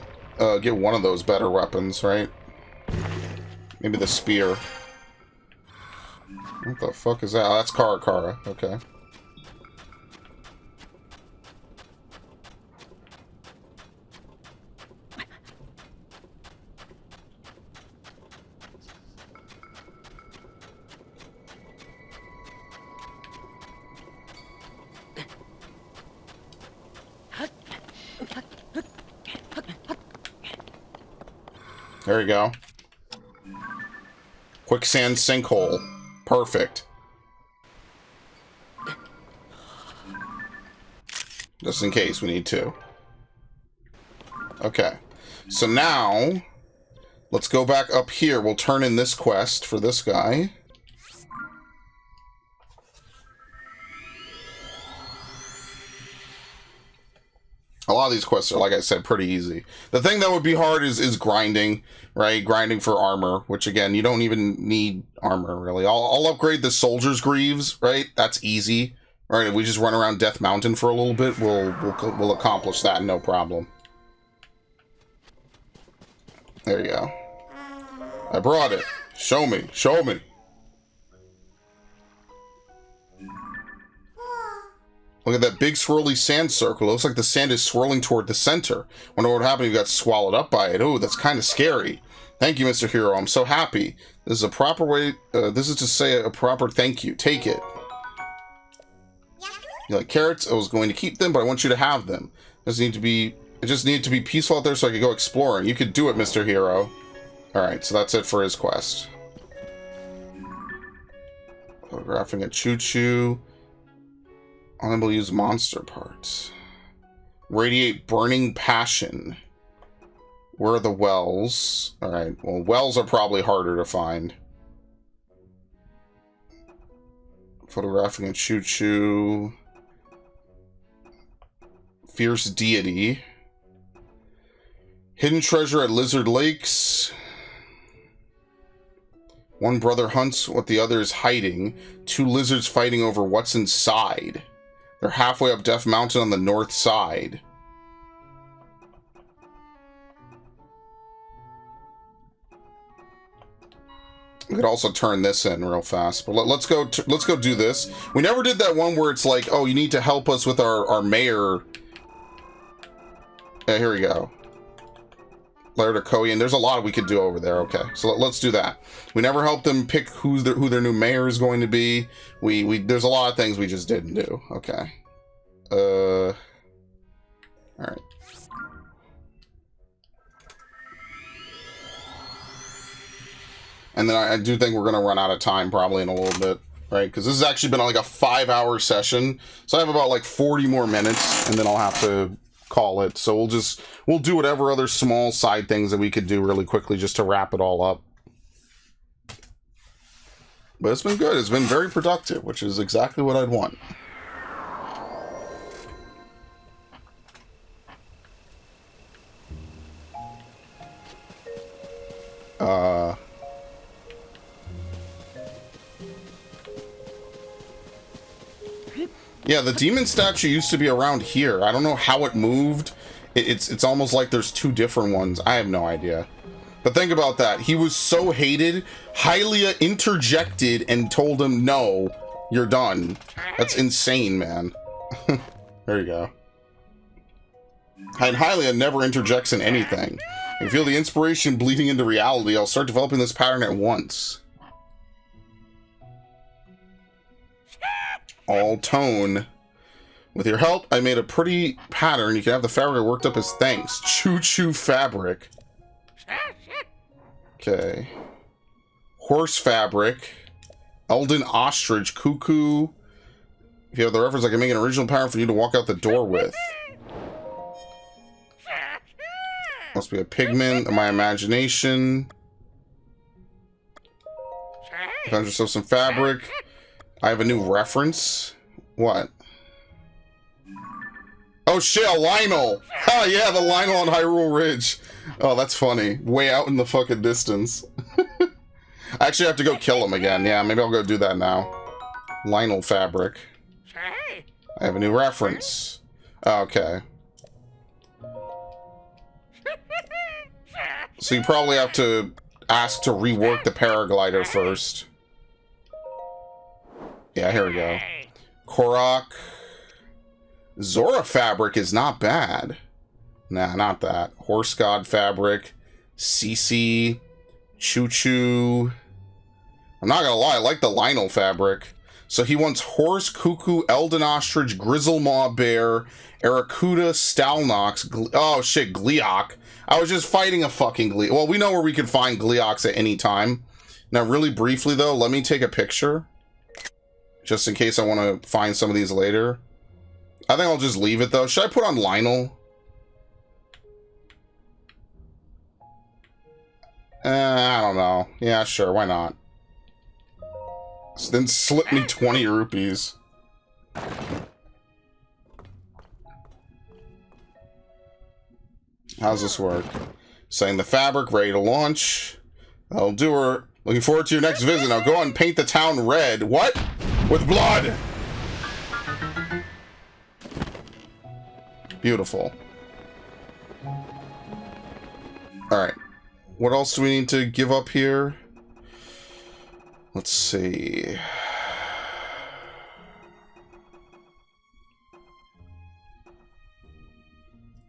one of those better weapons, right? Maybe the spear. What the fuck is that? Oh, that's Karakara, okay. There you go. Quicksand sinkhole. Perfect. Just in case we need to. Okay. So now, let's go back up here. We'll turn in this quest for this guy. A lot of these quests are, like I said, pretty easy. The thing that would be hard is grinding, right? Grinding for armor, which, again, you don't even need armor, really. I'll upgrade the Soldier's Greaves, right? That's easy. Right, if we just run around Death Mountain for a little bit, we'll accomplish that, no problem. There you go. I brought it. Show me. Show me. Look at that big swirly sand circle. It looks like the sand is swirling toward the center. Wonder what happened if you got swallowed up by it. Oh, that's kind of scary. Thank you, Mr. Hero. I'm so happy. This is a proper way... this is to say a proper thank you. Take it. You like carrots? I was going to keep them, but I want you to have them. It just needed to be peaceful out there so I could go exploring. You could do it, Mr. Hero. Alright, so that's it for his quest. Photographing a choo-choo. Unable to use monster parts. Radiate burning passion. Where are the wells? Alright, well, wells are probably harder to find. Photographing a choo-choo. Fierce deity. Hidden treasure at Lizard Lakes. One brother hunts what the other is hiding. Two lizards fighting over what's inside. They're halfway up Death Mountain on the north side. We could also turn this in real fast, but let's go do this. We never did that one where it's like, oh, you need to help us with our mayor. Yeah, here we go. Laird of Koyan. There's a lot we could do over there. Okay, so let's do that. We never helped them pick who their new mayor is going to be. There's a lot of things we just didn't do. Okay. All right. And then I do think we're going to run out of time probably in a little bit, right? Because this has actually been like a 5-hour session. So I have about like 40 more minutes, and then I'll have to call it. So we'll do whatever other small side things that we could do really quickly just to wrap it all up. But it's been good. It's been very productive, which is exactly what I'd want. Yeah, the demon statue used to be around here. I don't know how it moved. It's almost like there's two different ones. I have no idea. But think about that. He was so hated. Hylia interjected and told him, no, you're done. That's insane, man. There you go. And Hylia never interjects in anything. I feel the inspiration bleeding into reality. I'll start developing this pattern at once. All tone. With your help, I made a pretty pattern. You can have the fabric worked up as thanks. Choo-choo fabric. Okay. Horse fabric. Elden ostrich. Cuckoo. If you have the reference, I can make an original pattern for you to walk out the door with. Must be a pigment of my imagination. Found yourself some fabric. I have a new reference. What? Oh shit, a Lionel! Oh yeah, the Lionel on Hyrule Ridge. Oh, that's funny. Way out in the fucking distance. I actually have to go kill him again. Yeah, maybe I'll go do that now. Lionel fabric. I have a new reference. Okay. So you probably have to ask to rework the paraglider first. Yeah, here we go. Korok. Zora fabric is not bad. Nah, not that. Horse God fabric. CC. Choo-choo. I'm not gonna lie, I like the Lionel fabric. So he wants horse, cuckoo, Elden ostrich, grizzlemaw bear, Aracuda, Stalnox, oh shit, Gleeok. I was just fighting a fucking Gleeok. Well, we know where we can find Gleeoks at any time. Now, really briefly though, let me take a picture. Just in case I want to find some of these later. I think I'll just leave it though. Should I put on Lionel? I don't know. Yeah, sure, why not? So then slip me 20 rupees. How's this work? Saying the fabric, ready to launch. That'll do her. Looking forward to your next visit. Now go and paint the town red. What? With blood! Beautiful. Alright. What else do we need to give up here? Let's see.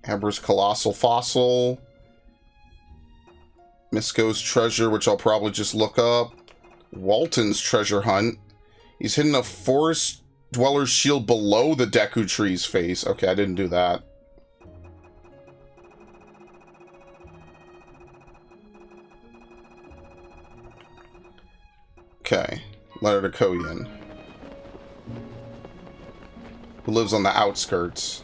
Heber's Colossal Fossil. Misko's Treasure, which I'll probably just look up. Walton's Treasure Hunt. He's hidden a Forest Dweller's Shield below the Deku Tree's face. Okay, I didn't do that. Okay. Letter to Koyan, who lives on the outskirts.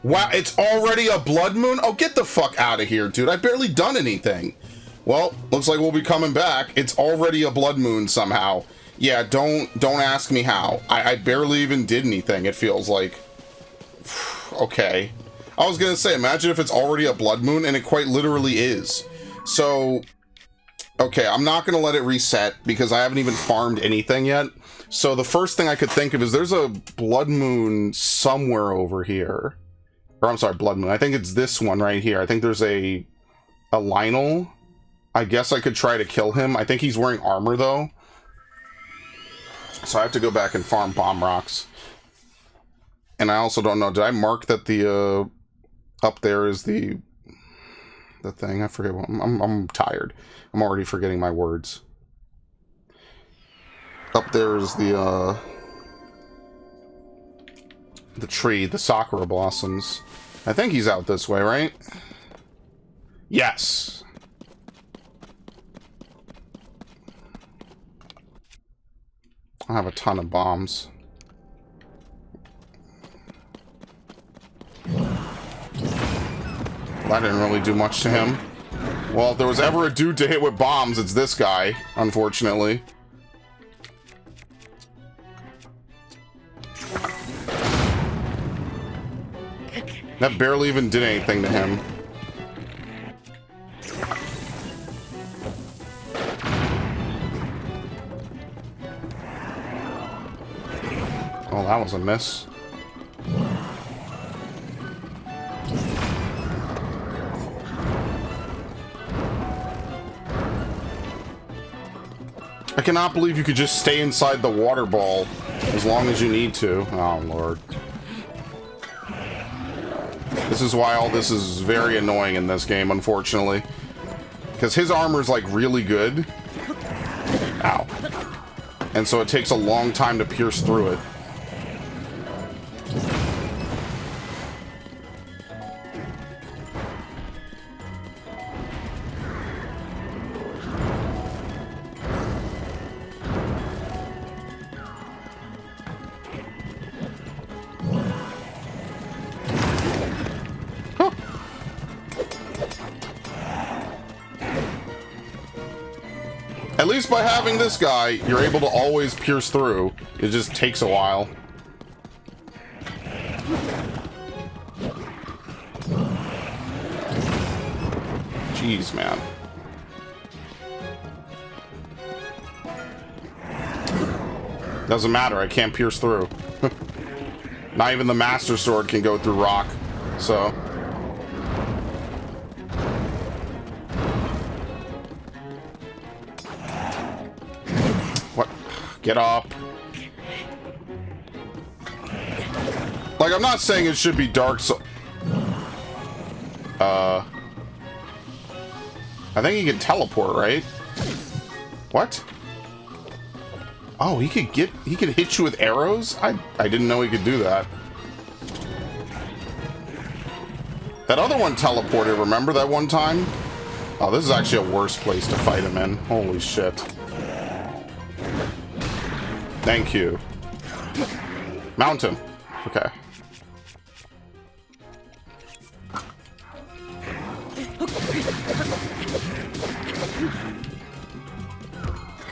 Wow, it's already a blood moon? Oh, get the fuck out of here, dude. I've barely done anything. Well, looks like we'll be coming back. It's already a blood moon somehow. Yeah, don't ask me how. I barely even did anything, it feels like. Okay. I was gonna say, imagine if it's already a blood moon, and it quite literally is. So, okay, I'm not gonna let it reset, because I haven't even farmed anything yet. So the first thing I could think of is there's a blood moon somewhere over here. Or, I'm sorry, blood moon. I think it's this one right here. I think there's a Lionel. I guess I could try to kill him. I think he's wearing armor, though. So I have to go back and farm bomb rocks. And I also don't know, did I mark that the, up there is the thing? I forget what, I'm tired. I'm already forgetting my words. Up there is the tree, the Sakura blossoms. I think he's out this way, right? Yes! I have a ton of bombs. That didn't really do much to him. Well, if there was ever a dude to hit with bombs, it's this guy, unfortunately. That barely even did anything to him. Oh, that was a miss. I cannot believe you could just stay inside the water ball as long as you need to. Oh, Lord. This is why all this is very annoying in this game, unfortunately. Because his armor's, like, really good. Ow. And so it takes a long time to pierce through it. At least by having this guy, you're able to always pierce through. It just takes a while. Jeez, man. Doesn't matter, I can't pierce through. Not even the Master Sword can go through rock, so... Get up. Like, I'm not saying it should be dark, so... I think he can teleport, right? What? Oh, he could hit you with arrows? I didn't know he could do that. That other one teleported, remember that one time? Oh, this is actually a worse place to fight him in. Holy shit. Thank you. Mount him. Okay.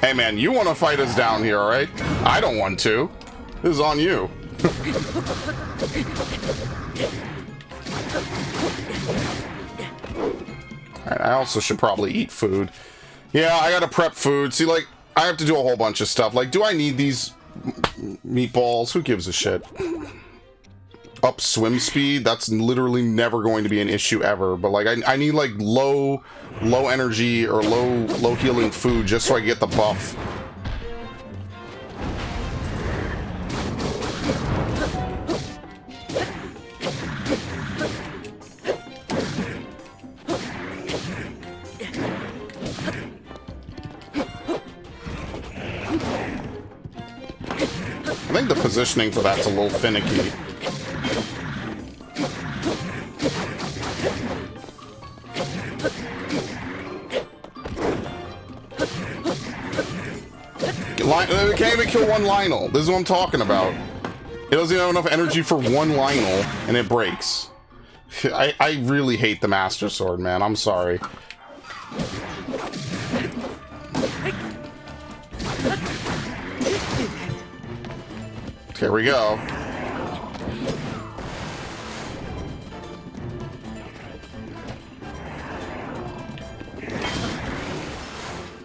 Hey man, you want to fight us down here, alright? I don't want to. This is on you. Alright, I also should probably eat food. Yeah, I gotta prep food. See, like, I have to do a whole bunch of stuff. Like, do I need these meatballs? Who gives a shit? Up swim speed? That's literally never going to be an issue ever. But, like, I need, like, low energy or low healing food just so I get the buff. the positioning for that's a little finicky. It can't even kill one Lionel. This is what I'm talking about. It doesn't even have enough energy for one Lionel, and it breaks. I really hate the Master Sword, man. I'm sorry. Here we go.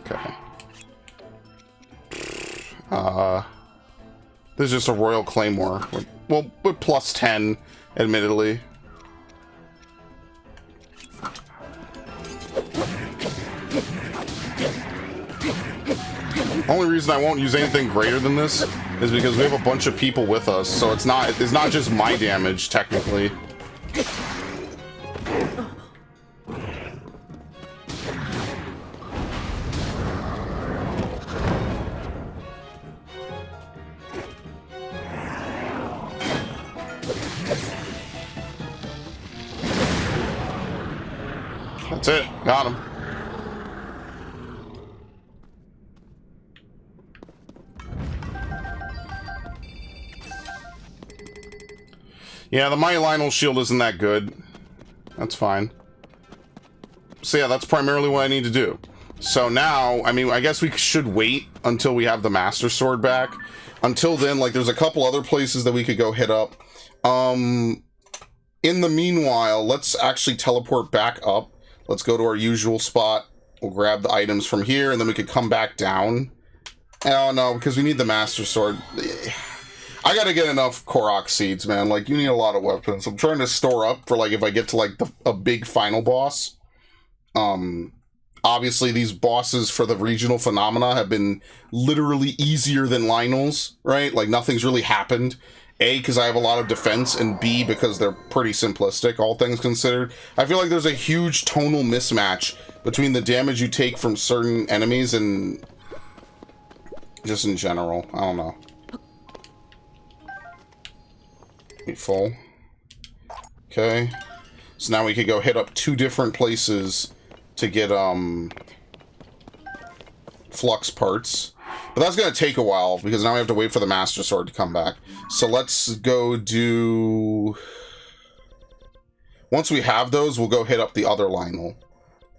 Okay. This is just a Royal Claymore. Well, with plus 10, admittedly. Only reason I won't use anything greater than this is because we have a bunch of people with us, so it's not just my damage, technically. That's it. Got him. Yeah, the Mighty Lionel shield isn't that good. That's fine. So yeah, that's primarily what I need to do. So now, I mean, I guess we should wait until we have the Master Sword back. Until then, like, there's a couple other places that we could go hit up. In the meanwhile, let's actually teleport back up. Let's go to our usual spot. We'll grab the items from here, and then we could come back down. Oh, no, because we need the Master Sword. I gotta get enough Korok seeds, man. Like, you need a lot of weapons. I'm trying to store up for, like, if I get to, like, a big final boss. Obviously, these bosses for the regional phenomena have been literally easier than Lionel's, right? Like, nothing's really happened. A, because I have a lot of defense, and B, because they're pretty simplistic, all things considered. I feel like there's a huge tonal mismatch between the damage you take from certain enemies and just in general. I don't know. Be full. Okay. So now we could go hit up 2 different places to get, flux parts. But that's going to take a while, because now we have to wait for the Master Sword to come back. So let's go do... Once we have those, we'll go hit up the other Lionel.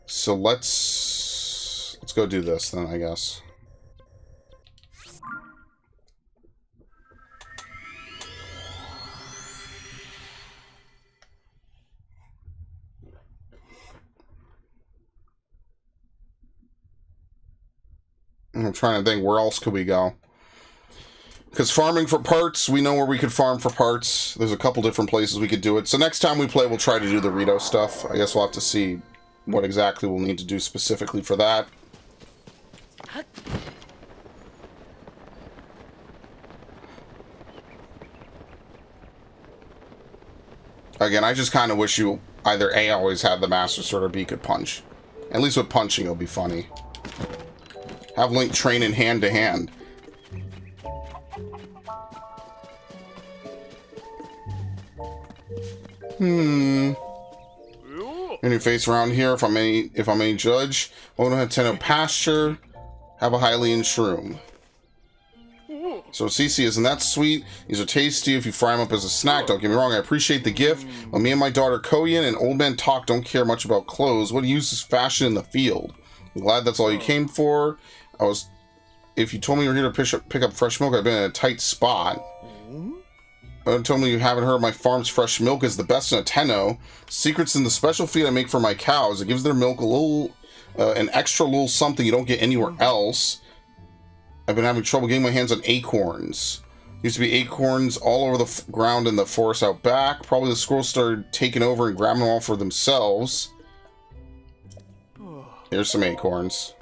So let's go do this then, I guess. I'm trying to think, where else could we go? Because farming for parts, we know where we could farm for parts. There's a couple different places we could do it. So next time we play, we'll try to do the Rito stuff. I guess we'll have to see what exactly we'll need to do specifically for that. Again, I just kind of wish you either A, always had the Master Sword, or B, could punch. At least with punching, it'll be funny. Have Link train in hand-to-hand. Any face around here, if I'm any judge. Won't have tend pasture. Have a Hylian shroom. So CC, isn't that sweet? These are tasty if you fry them up as a snack. Don't get me wrong, I appreciate the gift. But me and my daughter Koyan and Old Man Talk don't care much about clothes. What use is fashion in the field? I'm glad that's all you came for. If you told me you were here to pick up fresh milk, I've been in a tight spot. Told me you haven't heard my farm's fresh milk is the best in a Tenno. Secrets in the special feed I make for my cows. It gives their milk a little, an extra little something you don't get anywhere else. I've been having trouble getting my hands on acorns. Used to be acorns all over the ground in the forest out back. Probably the squirrels started taking over and grabbing them all for themselves. Here's some acorns.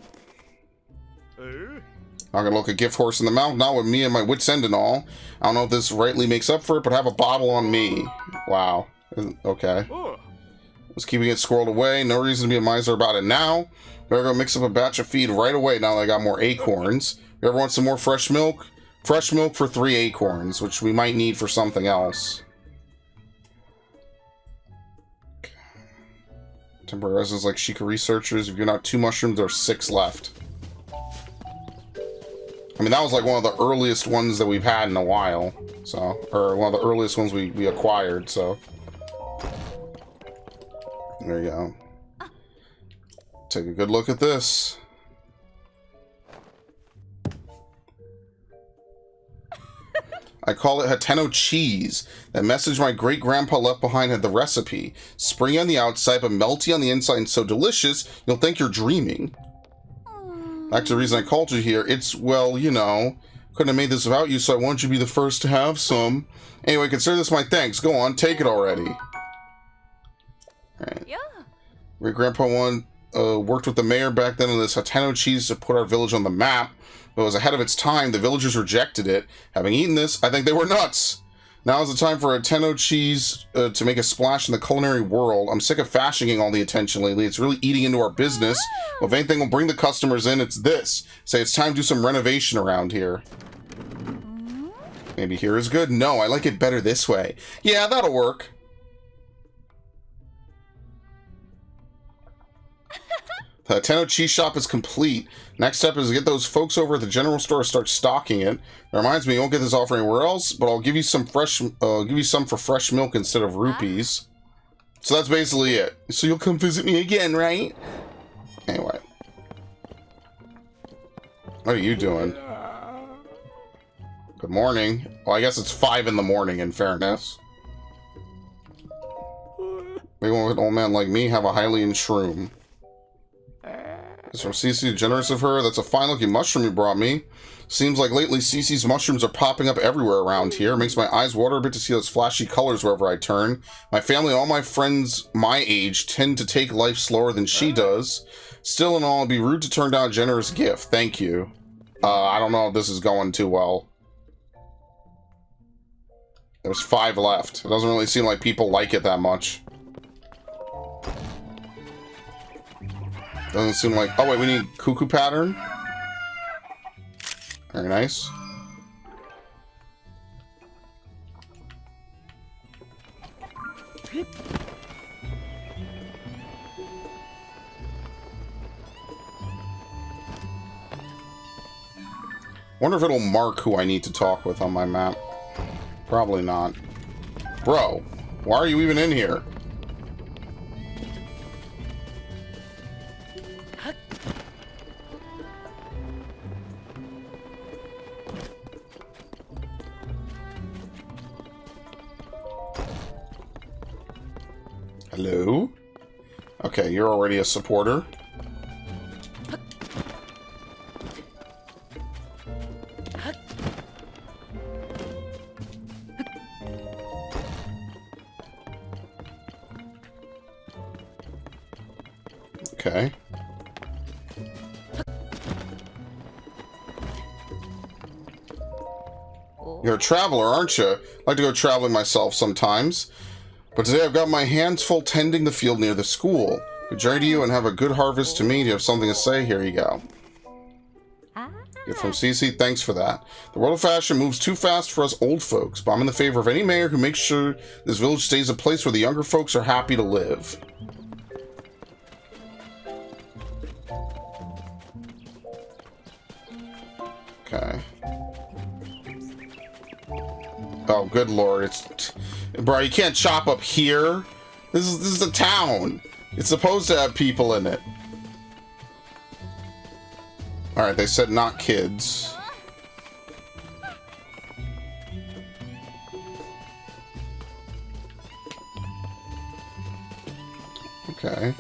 Not gonna look a gift horse in the mouth, not with me and my wits end and all. I don't know if this rightly makes up for it, but have a bottle on me. Wow. Okay. Was keeping it squirreled away. No reason to be a miser about it now. Better go mix up a batch of feed right away now that I got more acorns. If you ever want some more fresh milk, Fresh milk for 3 acorns, which we might need for something else. Temporary residents like Sheikah researchers. If you're not 2 mushrooms, there are 6 left. I mean, that was like one of the earliest ones that we've had in a while. So, or one of the earliest ones we acquired, so. There you go. Take a good look at this. I call it Hateno cheese. That message my great-grandpa left behind had the recipe. Springy on the outside, but melty on the inside and so delicious, you'll think you're dreaming. Back to the reason I called you here. It's, well, you know, couldn't have made this without you, so I want you to be the first to have some. Anyway, consider this my thanks. Go on, take it already. Alright. Yeah. Great-grandpa worked with the mayor back then on this Hateno cheese to put our village on the map. But it was ahead of its time. The villagers rejected it. Having eaten this, I think they were nuts. Now is the time for a Hateno cheese to make a splash in the culinary world. I'm sick of fashioning all the attention lately. It's really eating into our business. Well, if anything will bring the customers in, it's this. Say it's time to do some renovation around here. Maybe here is good. No, I like it better this way. Yeah, that'll work. The Hateno cheese shop is complete. Next step is to get those folks over at the general store to start stocking it. That reminds me, you won't get this offer anywhere else, but I'll give you some fresh. Give you some for fresh milk instead of rupees. So that's basically it. So you'll come visit me again, right? Anyway, what are you doing? Good morning. Well, I guess it's 5 in the morning. In fairness, maybe one with an old man like me have a Hylian shroom. It's from Cece, generous of her. That's a fine looking mushroom you brought me. Seems like lately Cece's mushrooms are popping up everywhere around here. Makes my eyes water a bit to see those flashy colors wherever I turn. My family and all my friends my age tend to take life slower than she does. Still in all, it'd be rude to turn down a generous gift. Thank you. I don't know if this is going too well. There's 5 left. It doesn't really seem like people like it that much. Doesn't seem like... Oh, wait, we need cuckoo pattern. Very nice. Wonder if it'll mark who I need to talk with on my map. Probably not. Bro, why are you even in here? Hello? Okay, you're already a supporter. Okay. You're a traveler, aren't you? I like to go traveling myself sometimes. But today I've got my hands full tending the field near the school. Good journey to you and have a good harvest to me. Do you have something to say? Here you go. Gift from Cece. Thanks for that. The world of fashion moves too fast for us old folks, but I'm in the favor of any mayor who makes sure this village stays a place where the younger folks are happy to live. Okay. Oh, good lord. Bro, you can't chop up here. This is a town. It's supposed to have people in it. Alright, they said not kids. Okay.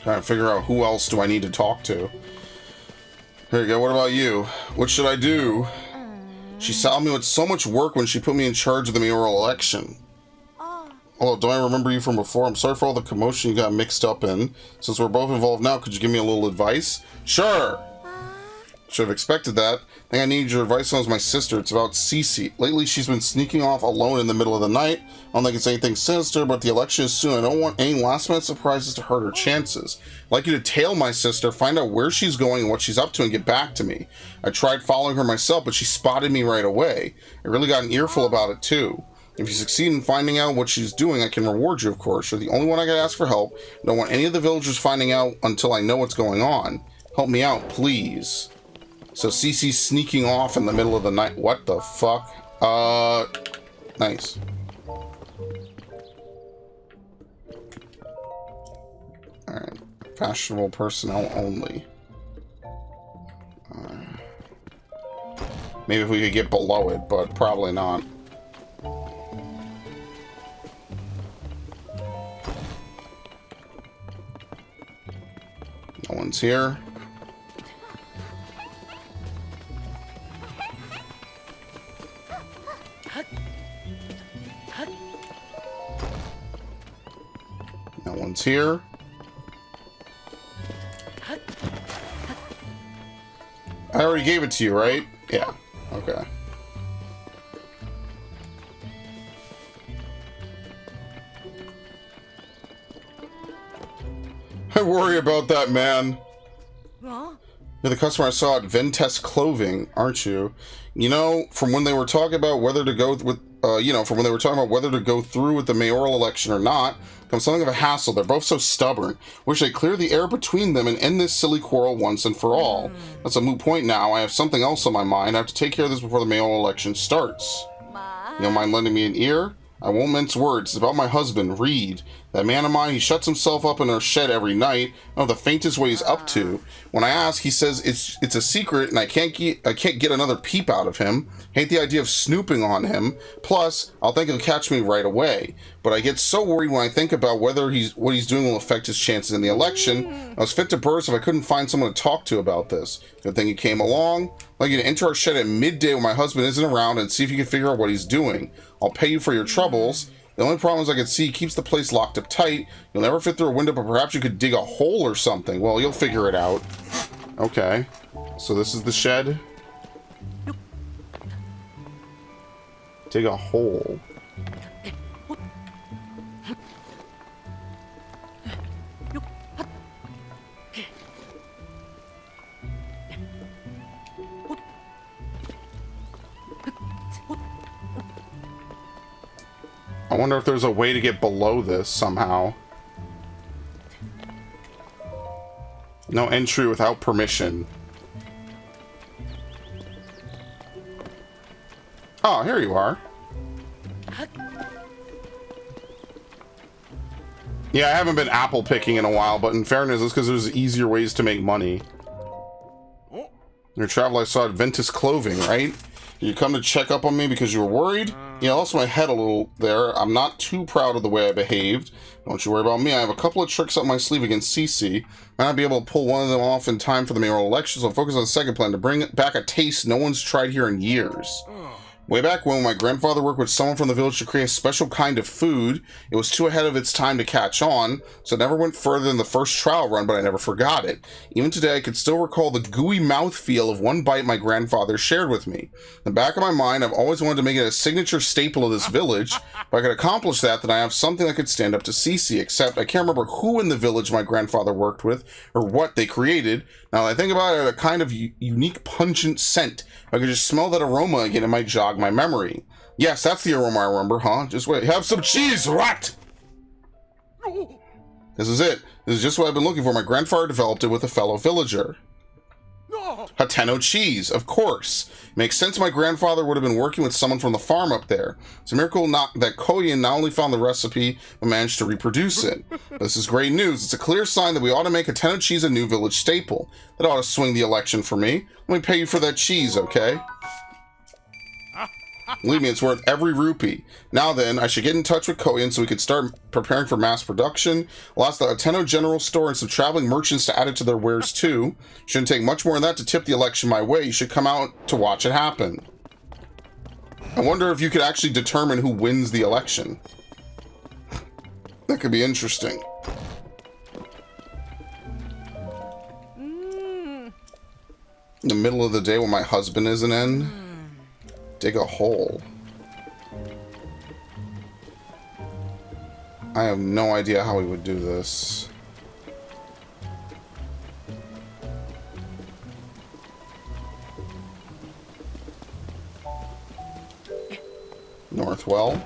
Trying to figure out who else do I need to talk to. Here you go. What about you? What should I do? She saddled me with so much work when she put me in charge of the mayoral election. Oh, don't I remember you from before? I'm sorry for all the commotion you got mixed up in. Since we're both involved now, could you give me a little advice? Sure! Should have expected that. I think I need your advice on is my sister. It's about Cece. Lately, she's been sneaking off alone in the middle of the night. I don't think it's anything sinister, but the election is soon. I don't want any last-minute surprises to hurt her chances. I'd like you to tail my sister, find out where she's going and what she's up to, and get back to me. I tried following her myself, but she spotted me right away. I really got an earful about it, too. If you succeed in finding out what she's doing, I can reward you, of course. You're the only one I can ask for help. I don't want any of the villagers finding out until I know what's going on. Help me out, please. So Cece's sneaking off in the middle of the night. What the fuck? Nice. Alright. Fashionable personnel only. Maybe if we could get below it, but probably not. No one's here. No one's here. I already gave it to you, right? Yeah. Okay. I worry about that, man. Huh? You're the customer I saw at Ventest Clothing, aren't you? You know, from when they were talking about whether to go with, from when they were talking about whether to go through with the mayoral election or not, comes something of a hassle. They're both so stubborn. Wish they'd clear the air between them and end this silly quarrel once and for all. That's a moot point now. I have something else on my mind. I have to take care of this before the mayoral election starts. You don't mind lending me an ear? I won't mince words. It's about my husband, Reed. That man of mine, he shuts himself up in our shed every night. I don't know the faintest what he's up to. When I ask, he says it's a secret and I can't get another peep out of him. Hate the idea of snooping on him. Plus, I'll think he'll catch me right away. But I get so worried when I think about whether what he's doing will affect his chances in the election. I was fit to burst if I couldn't find someone to talk to about this. Good thing you came along. I'd like you to enter our shed at midday when my husband isn't around and see if you can figure out what he's doing. I'll pay you for your troubles. The only problem is I can see he keeps the place locked up tight. You'll never fit through a window, but perhaps you could dig a hole or something. Well, you'll figure it out. Okay. So this is the shed. Dig a hole. I wonder if there's a way to get below this somehow. No entry without permission. Oh, here you are. Yeah, I haven't been apple picking in a while, but in fairness, it's because there's easier ways to make money. Your travel I saw at Ventus Clothing, right? Did you come to check up on me because you were worried? Yeah, I lost my head a little there. I'm not too proud of the way I behaved. Don't you worry about me. I have a couple of tricks up my sleeve against Cece. Might not be able to pull one of them off in time for the mayoral election, so I'll focus on the second plan to bring back a taste no one's tried here in years. Way back when my grandfather worked with someone from the village to create a special kind of food, it was too ahead of its time to catch on, so it never went further than the first trial run, but I never forgot it. Even today, I could still recall the gooey mouthfeel of one bite my grandfather shared with me. In the back of my mind, I've always wanted to make it a signature staple of this village. If I could accomplish that, then I have something that could stand up to Cece, except I can't remember who in the village my grandfather worked with, or what they created. Now that I think about it, a kind of unique pungent scent. If I could just smell that aroma again, it might jog my memory. Yes, that's the aroma I remember, huh? Just wait. Have some cheese, rat! This is it. This is just what I've been looking for. My grandfather developed it with a fellow villager. Hateno cheese, of course. Makes sense my grandfather would have been working with someone from the farm up there. It's a miracle that Koyin not only found the recipe, but managed to reproduce it. This is great news. It's a clear sign that we ought to make Hateno cheese a new village staple. That ought to swing the election for me. Let me pay you for that cheese, okay? Believe me, it's worth every rupee. Now then, I should get in touch with Koyin so we could start preparing for mass production. I'll ask the Ateno General Store and some traveling merchants to add it to their wares too. Shouldn't take much more than that to tip the election my way. You should come out to watch it happen. I wonder if you could actually determine who wins the election. That could be interesting. In the middle of the day when my husband isn't in. Dig a hole. I have no idea how we would do this. North well.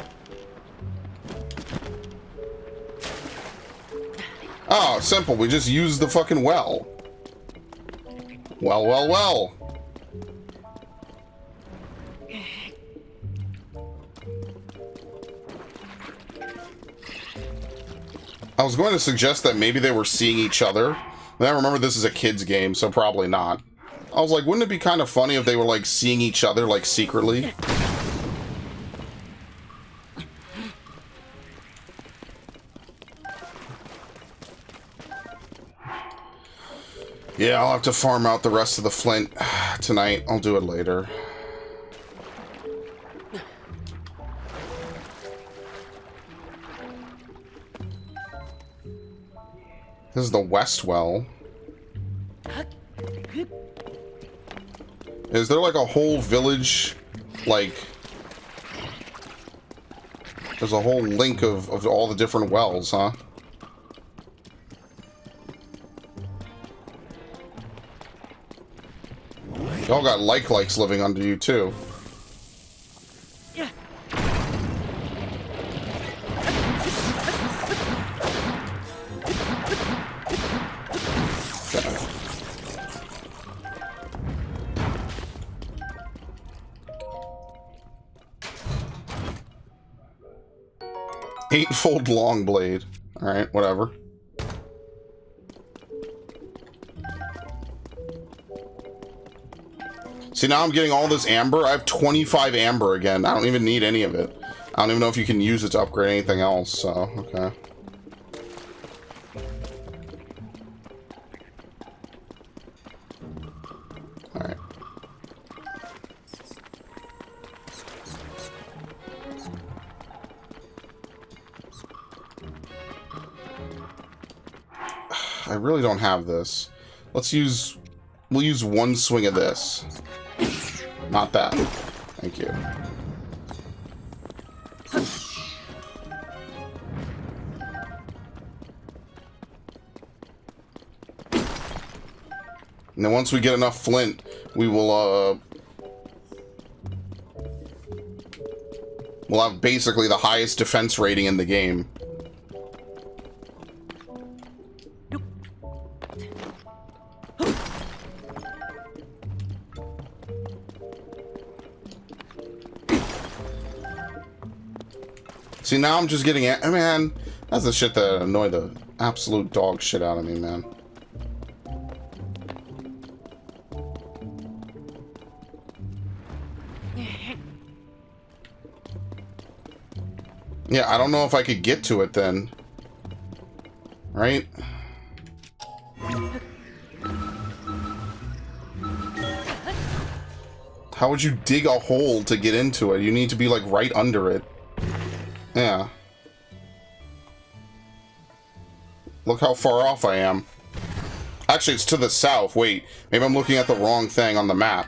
Oh, simple. We just use the fucking well. Well, well, well. I was going to suggest that maybe they were seeing each other. Then I remember this is a kid's game, so probably not. I was like, wouldn't it be kind of funny if they were, like, seeing each other, like, secretly? Yeah, I'll have to farm out the rest of the flint tonight. I'll do it later. This is the west well. Is there like a whole village, like... There's a whole link of all the different wells, huh? Y'all got likes living under you, too. Eightfold long blade. Alright, whatever. See, now I'm getting all this amber. I have 25 amber again. I don't even need any of it. I don't even know if you can use it to upgrade anything else, so, okay. Alright. I really don't have this. Let's use... We'll use one swing of this. Not that. Thank you. And then once we get enough flint, we will, we'll have basically the highest defense rating in the game. See, now I'm just getting... Man, that's the shit that annoyed the absolute dog shit out of me, man. Yeah, I don't know if I could get to it then. Right? How would you dig a hole to get into it? You need to be, like, right under it. Yeah. Look how far off I am. Actually, it's to the south. Wait, maybe I'm looking at the wrong thing on the map.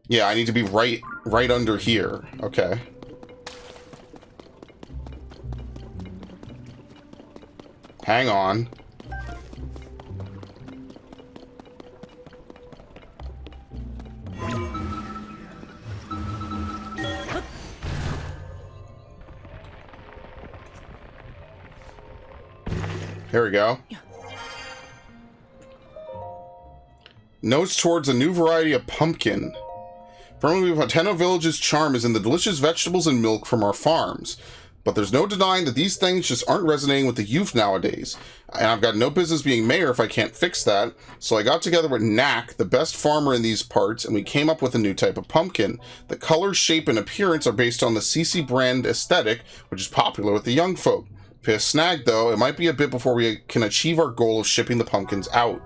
Yeah, I need to be right under here. Okay. Hang on. There we go. Notes towards a new variety of pumpkin. Firmly, Poteno Village's charm is in the delicious vegetables and milk from our farms. But there's no denying that these things just aren't resonating with the youth nowadays. And I've got no business being mayor if I can't fix that. So I got together with Knack, the best farmer in these parts, and we came up with a new type of pumpkin. The color, shape, and appearance are based on the CC brand aesthetic, which is popular with the young folk. If it's snagged, though, it might be a bit before we can achieve our goal of shipping the pumpkins out.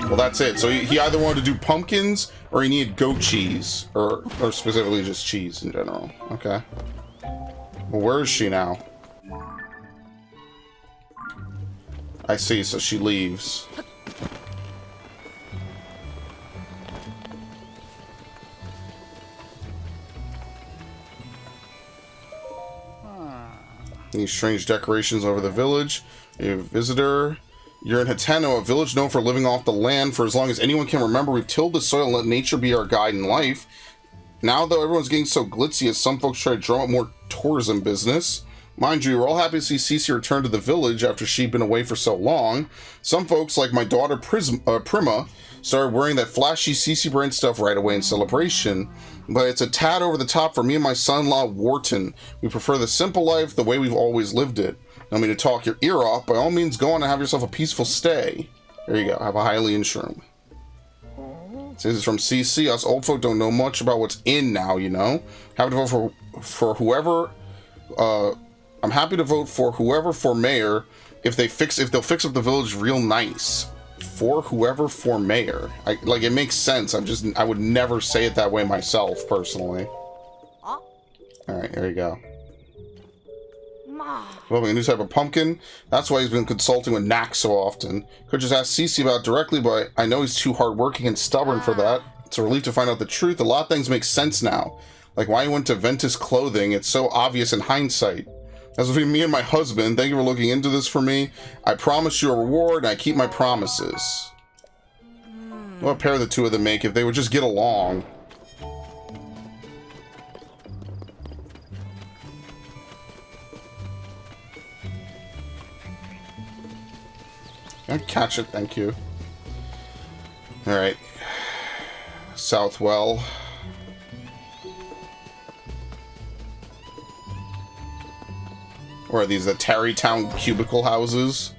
Well, that's it. So he either wanted to do pumpkins, or he needed goat cheese. Or specifically just cheese in general. Okay. Well, where is she now? I see, so she leaves. These strange decorations over the village. A visitor. You're in Hateno, a village known for living off the land. For as long as anyone can remember, we've tilled the soil and let nature be our guide in life. Now, though, everyone's getting so glitzy as some folks try to drum up more tourism business. Mind you, we're all happy to see Cece return to the village after she'd been away for so long. Some folks, like my daughter Prima, started wearing that flashy Cece brand stuff right away in celebration. But it's a tad over the top for me and my son-in-law, Wharton. We prefer the simple life the way we've always lived it. I mean, to talk your ear off, by all means, go on and have yourself a peaceful stay. There you go, have a Hylian room. This is from CC. Us old folk don't know much about what's in now, you know. Happy to vote for whoever. I'm happy to vote for whoever for mayor if they'll fix up the village real nice. For whoever for mayor, like it makes sense. I would never say it that way myself personally. All right, there you go. Developing a new type of pumpkin. That's why he's been consulting with Knack so often. Could just ask Cece about it directly, but I know he's too hardworking and stubborn for that. It's a relief to find out the truth. A lot of things make sense now. Like why he went to Ventus Clothing. It's so obvious in hindsight. As between me and my husband, thank you for looking into this for me. I promise you a reward, and I keep my promises. What pair the two of them make if they would just get along? Can I catch it? Thank you. Alright. Southwell. Or are these the Tarrytown cubicle houses?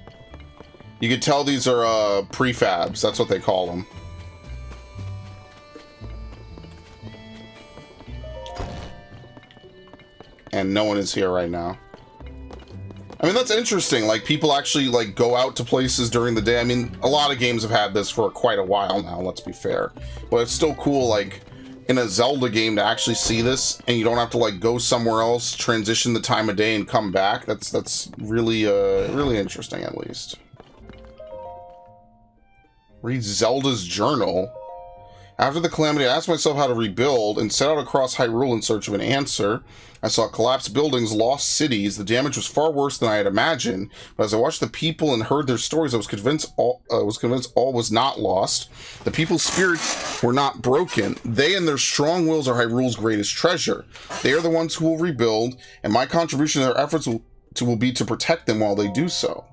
You could tell these are prefabs. That's what they call them. And no one is here right now. I mean, that's interesting. Like, people actually, like, go out to places during the day. I mean, a lot of games have had this for quite a while now, let's be fair. But it's still cool, like, in a Zelda game to actually see this, and you don't have to, like, go somewhere else, transition the time of day, and come back. That's really, really interesting, at least. Read Zelda's journal. After the calamity, I asked myself how to rebuild and set out across Hyrule in search of an answer. I saw collapsed buildings, lost cities. The damage was far worse than I had imagined. But as I watched the people and heard their stories, I was convinced all was not lost. The people's spirits were not broken. They and their strong wills are Hyrule's greatest treasure. They are the ones who will rebuild, and my contribution to their efforts will be to protect them while they do so.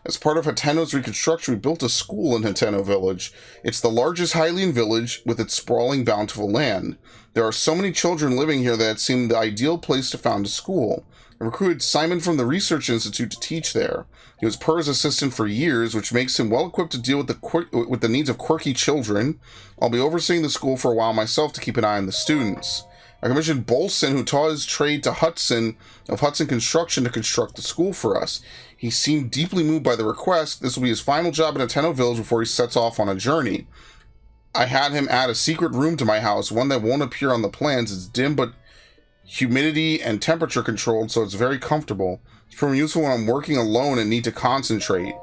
As part of Hateno's reconstruction, we built a school in Hateno Village. It's the largest Hylian village with its sprawling, bountiful land. There are so many children living here that it seemed the ideal place to found a school. I recruited Simon from the Research Institute to teach there. He was Purr's assistant for years, which makes him well equipped to deal with the needs of quirky children. I'll be overseeing the school for a while myself to keep an eye on the students. I commissioned Bolson, who taught his trade to Hudson of Hudson Construction, to construct the school for us. He seemed deeply moved by the request. This will be his final job in Hateno Village before he sets off on a journey. I had him add a secret room to my house, one that won't appear on the plans. It's dim, but humidity and temperature controlled, so it's very comfortable. It's proven useful when I'm working alone and need to concentrate.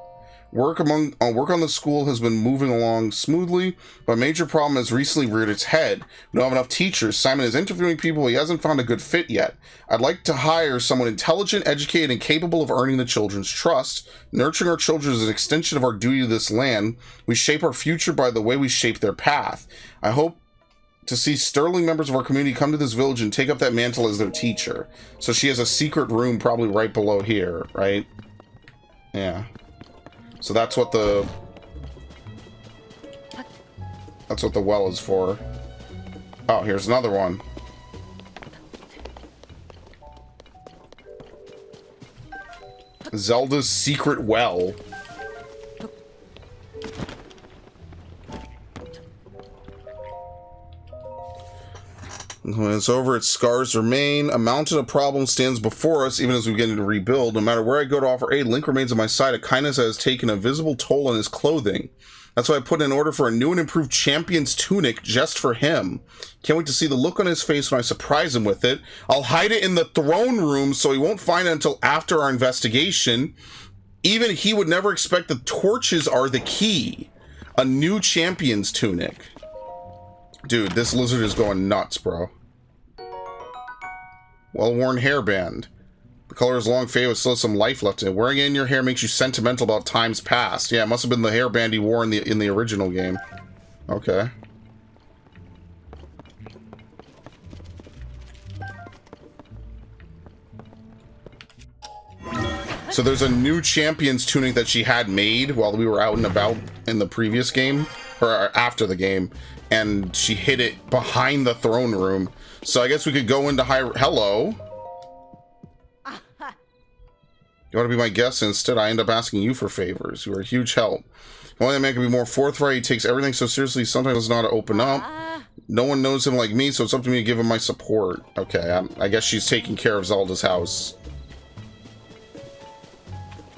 Work on the school has been moving along smoothly, but a major problem has recently reared its head. We don't have enough teachers. Simon is interviewing people, but he hasn't found a good fit yet. I'd like to hire someone intelligent, educated, and capable of earning the children's trust. Nurturing our children is an extension of our duty to this land. We shape our future by the way we shape their path. I hope to see sterling members of our community come to this village and take up that mantle as their teacher. So she has a secret room probably right below here, right? Yeah. So that's what the well is for. Oh, here's another one. Zelda's secret well. When it's over, its scars remain. A mountain of problems stands before us, even as we begin to rebuild. No matter where I go to offer aid, Link remains on my side. A kindness that has taken a visible toll on his clothing. That's why I put in an order for a new and improved champion's tunic just for him. Can't wait to see the look on his face when I surprise him with it. I'll hide it in the throne room so he won't find it until after our investigation. Even he would never expect the torches are the key. A new champion's tunic. Dude, this lizard is going nuts, bro. Well-worn hairband. The color is long faded with still some life left in it. Wearing it in your hair makes you sentimental about times past. Yeah, it must have been the hairband he wore in the original game. Okay. So there's a new Champions tunic that she had made while we were out and about in the previous game, or after the game, and she hid it behind the throne room. So I guess we could go into Hello. You want to be my guest? Instead, I end up asking you for favors. You are a huge help. Only that man can be more forthright. He takes everything so seriously, sometimes doesn't know how to open up. No one knows him like me, so it's up to me to give him my support. Okay, I guess she's taking care of Zelda's house.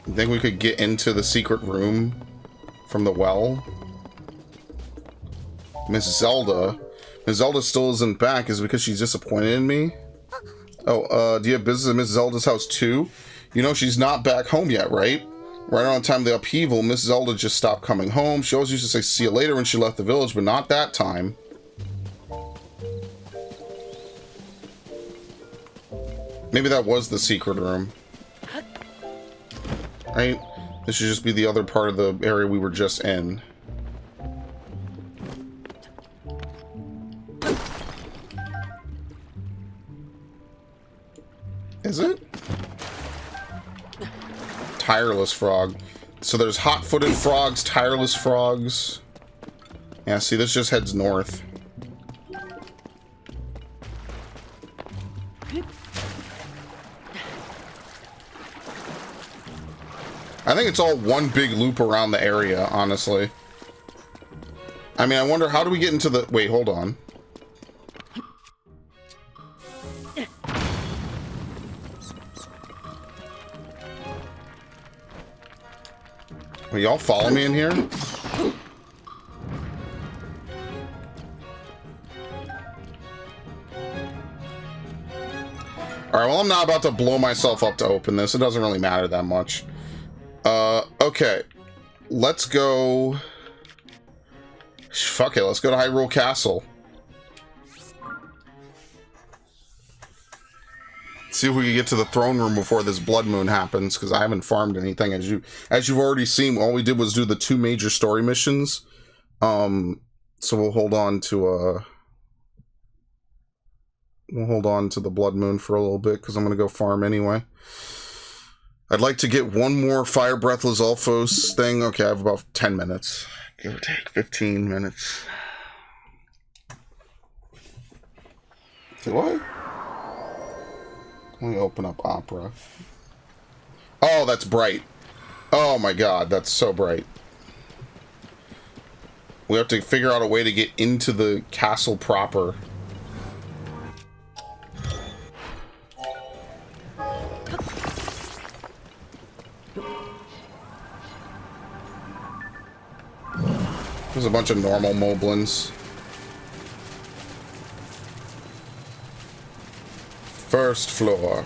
I think we could get into the secret room from the well. Miss Zelda. Miss Zelda still isn't back. Is it because she's disappointed in me? Oh, do you have business at Miss Zelda's house too? You know she's not back home yet, right? Right around the time of the upheaval, Miss Zelda just stopped coming home. She always used to say see you later when she left the village, but not that time. Maybe that was the secret room. Right? This should just be the other part of the area we were just in. Is it? Tireless frog. So there's hot-footed frogs, tireless frogs. Yeah, see, this just heads north. I think it's all one big loop around the area, honestly. I mean, I wonder, how do we get into the... Wait, hold on. Will y'all follow me in here? Alright, well, I'm not about to blow myself up to open this. It doesn't really matter that much. Okay. Let's go... Fuck it, let's go to Hyrule Castle. See if we can get to the throne room before this blood moon happens, because I haven't farmed anything. As you've already seen, all we did was do the 2 major story missions. So we'll hold on to the blood moon for a little bit, because I'm gonna go farm anyway. I'd like to get one more Fire Breath Lizalfos thing. Okay, I have about 10 minutes. Give or take 15 minutes. Say what? Let me open up Opera. Oh, that's bright. Oh my god, that's so bright. We have to figure out a way to get into the castle proper. There's a bunch of normal moblins. First floor.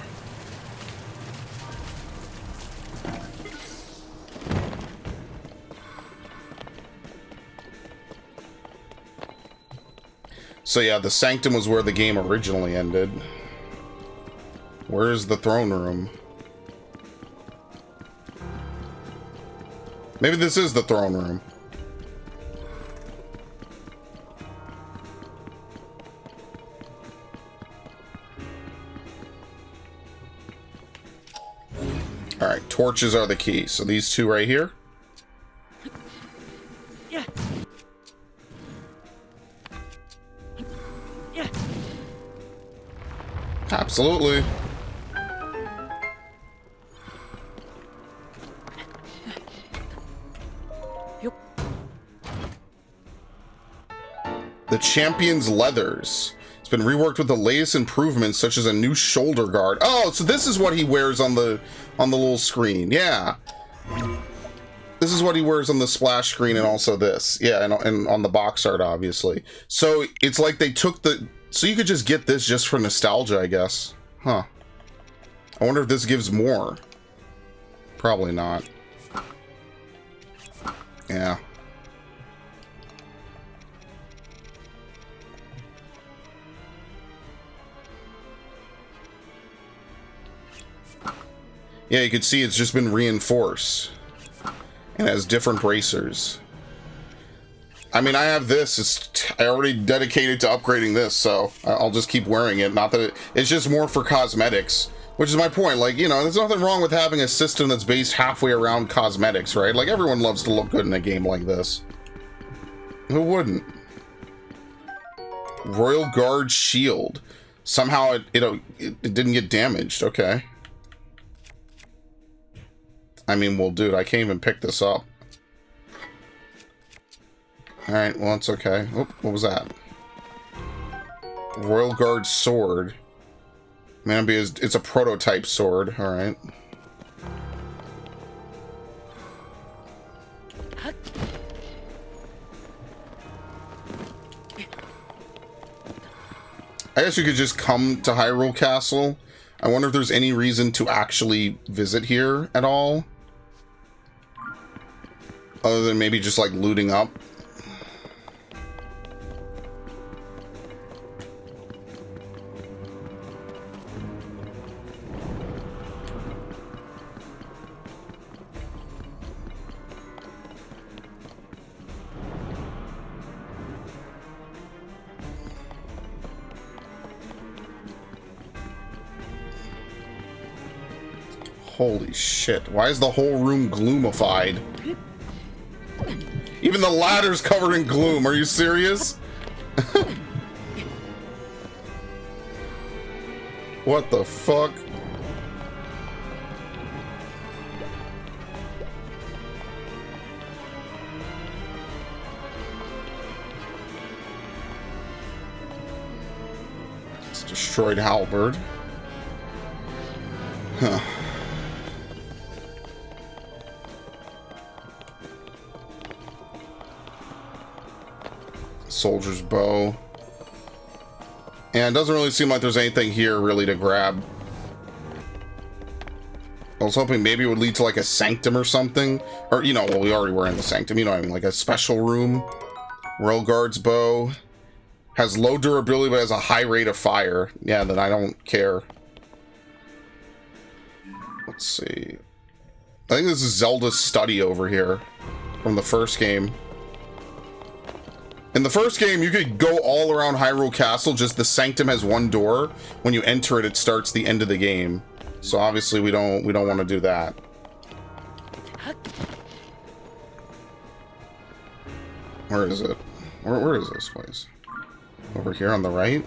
So yeah, the Sanctum was where the game originally ended. Where's the throne room? Maybe this is the throne room. Alright, torches are the key. So these 2 right here. Yeah. Yeah. Absolutely. Yep. The Champion's leathers. It's been reworked with the latest improvements, such as a new shoulder guard. Oh, so this is what he wears on the little screen. Yeah. This is what he wears on the splash screen, and also this. Yeah, and on the box art, obviously. So it's like they took the... So you could just get this just for nostalgia, I guess. Huh. I wonder if this gives more. Probably not. Yeah. Yeah, you can see it's just been reinforced. And has different bracers. I mean, I have this. I already dedicated to upgrading this, so I'll just keep wearing it. Not that it's just more for cosmetics, which is my point. Like, you know, there's nothing wrong with having a system that's based halfway around cosmetics, right? Like, everyone loves to look good in a game like this. Who wouldn't? Royal Guard shield. Somehow it didn't get damaged. Okay. I mean, well, dude, I can't even pick this up. Alright, well, it's okay. Oh, what was that? Royal Guard sword. Man, it's a prototype sword. Alright. I guess you could just come to Hyrule Castle. I wonder if there's any reason to actually visit here at all. Other than maybe just, like, looting up. Holy shit. Why is the whole room gloomified? Even the ladder's covered in gloom. Are you serious? What the fuck? It's destroyed halberd. Huh. Soldier's bow. And it doesn't really seem like there's anything here really to grab. I was hoping maybe it would lead to like a sanctum or something. Or, you know, well, we already were in the sanctum. You know what I mean? Like a special room. Royal Guard's bow. Has low durability but has a high rate of fire. Yeah, then I don't care. Let's see. I think this is Zelda's study over here. From the first game. In the first game, you could go all around Hyrule Castle, just the Sanctum has one door. When you enter it, it starts the end of the game. So obviously we don't want to do that. Where is it? Where is this place? Over here on the right?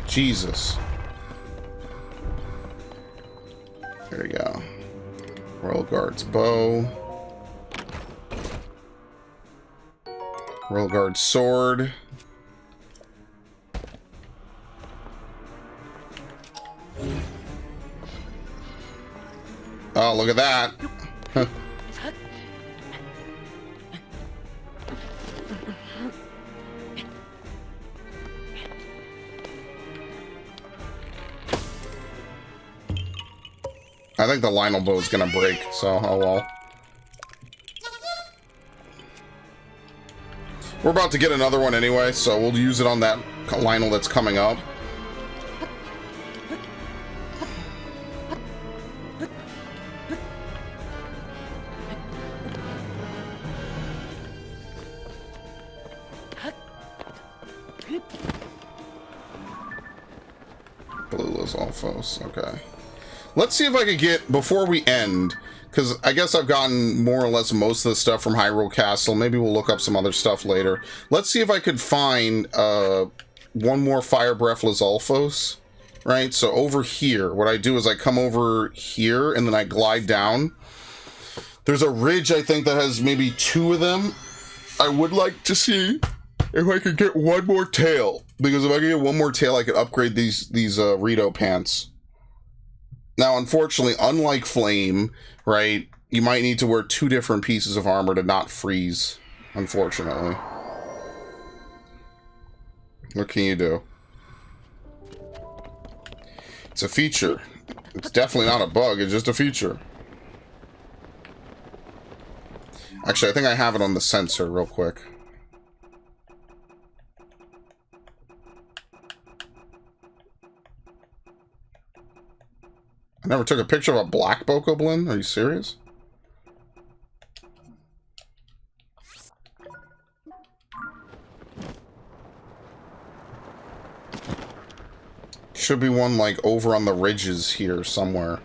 Jesus. There we go. Royal Guard's bow. Royal Guard's sword. Oh, look at that. I think the Lionel bow is gonna break, so oh well. We're about to get another one anyway, so we'll use it on that Lionel that's coming up. Blueless Alphos, okay. Let's see if I could get, before we end, because I guess I've gotten more or less most of the stuff from Hyrule Castle. Maybe we'll look up some other stuff later. Let's see if I could find one more Fire Breath Lizalfos, right? So over here, what I do is I come over here and then I glide down. There's a ridge, I think, that has maybe 2 of them. I would like to see if I could get one more tail, because if I could get one more tail, I could upgrade these Rito pants. Now, unfortunately, unlike Flame, right, you might need to wear 2 different pieces of armor to not freeze, unfortunately. What can you do? It's a feature. It's definitely not a bug, it's just a feature. Actually, I think I have it on the sensor real quick. I never took a picture of a black bokoblin. Are you serious? Should be one, like, over on the ridges here somewhere.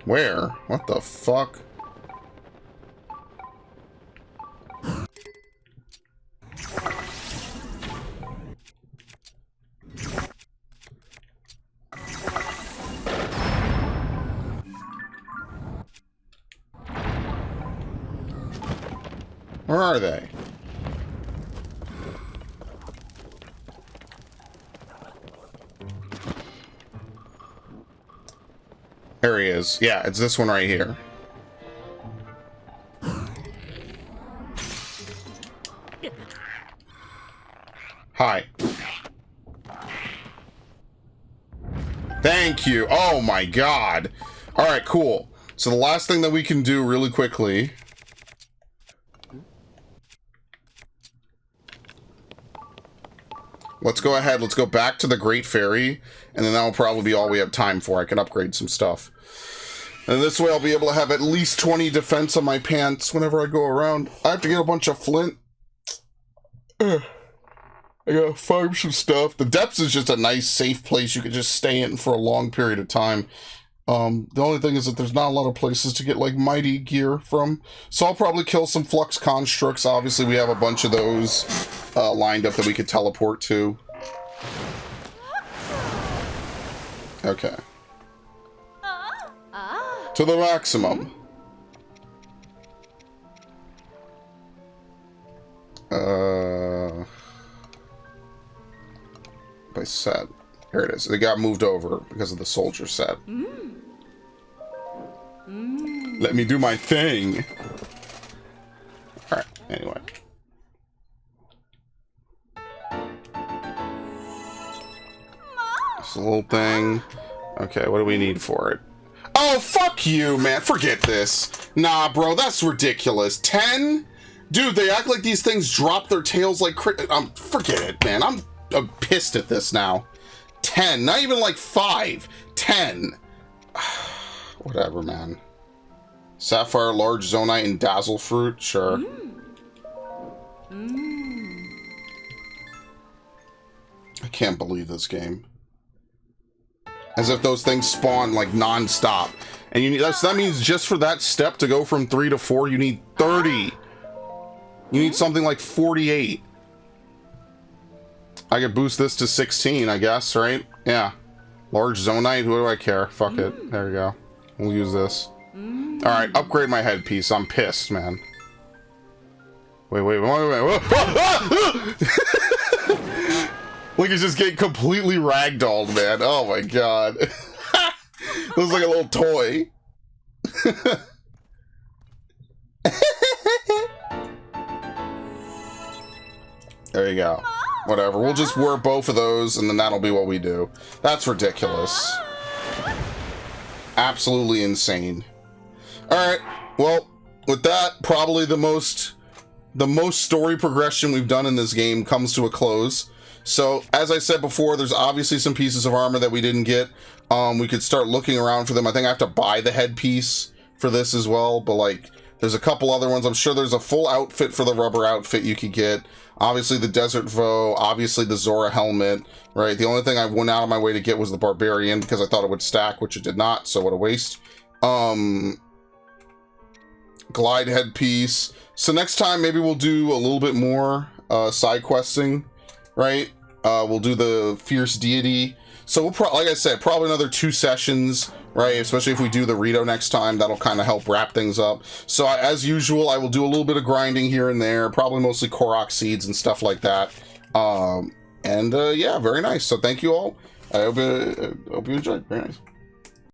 Where? What the fuck? Where are they? There he is. Yeah, it's this one right here. Hi. Thank you. Oh my god. Alright, cool. So the last thing that we can do really quickly... Let's go ahead, let's go back to the Great Fairy, and then that'll probably be all we have time for. I can upgrade some stuff. And this way I'll be able to have at least 20 defense on my pants whenever I go around. I have to get a bunch of flint. I gotta farm some stuff. The depths is just a nice, safe place you can just stay in for a long period of time. The only thing is that there's not a lot of places to get, like, mighty gear from. So I'll probably kill some flux constructs. Obviously, we have a bunch of those lined up that we could teleport to. Okay. To the maximum. By set. Here it is. It got moved over because of the soldier set. Let me do my thing. Alright, anyway. This little thing. Okay, what do we need for it? Oh, fuck you, man. Forget this. Nah, bro, that's ridiculous. 10? Dude, they act like these things drop their tails like... forget it, man. I'm pissed at this now. 10. Not even like 5. 10. Whatever, man. Sapphire, large zonite, and dazzle fruit? Sure. I can't believe this game. As if those things spawn like non-stop. And you need that means just for that step to go from 3 to 4, you need 30. You need something like 48. I could boost this to 16, I guess, right? Yeah. Large zonite, who do I care? Fuck it. There we go. We'll use this. Alright, upgrade my headpiece. I'm pissed, man. Wait. Like, it's just getting completely ragdolled, man. Oh my god. Looks like a little toy. There you go. Whatever. We'll just wear both of those, and then that'll be what we do. That's ridiculous. Absolutely insane. Alright. Well, with that, probably the most story progression we've done in this game comes to a close. So, as I said before, there's obviously some pieces of armor that we didn't get. We could start looking around for them. I think I have to buy the headpiece for this as well, but, like, there's a couple other ones. I'm sure there's a full outfit for the rubber outfit you could get. Obviously the Desert Voe, obviously the Zora helmet, right? The only thing I went out of my way to get was the Barbarian because I thought it would stack, which it did not, so what a waste. Glide headpiece. So next time, maybe we'll do a little bit more side questing, right? We'll do the Fierce Deity. So we'll like I said, probably another 2 sessions, right? Especially if we do the Rito next time, that'll kind of help wrap things up. So as usual, I will do a little bit of grinding here and there, probably mostly Korok seeds and stuff like that. Yeah, very nice. So thank you all. I hope you enjoyed. Very nice.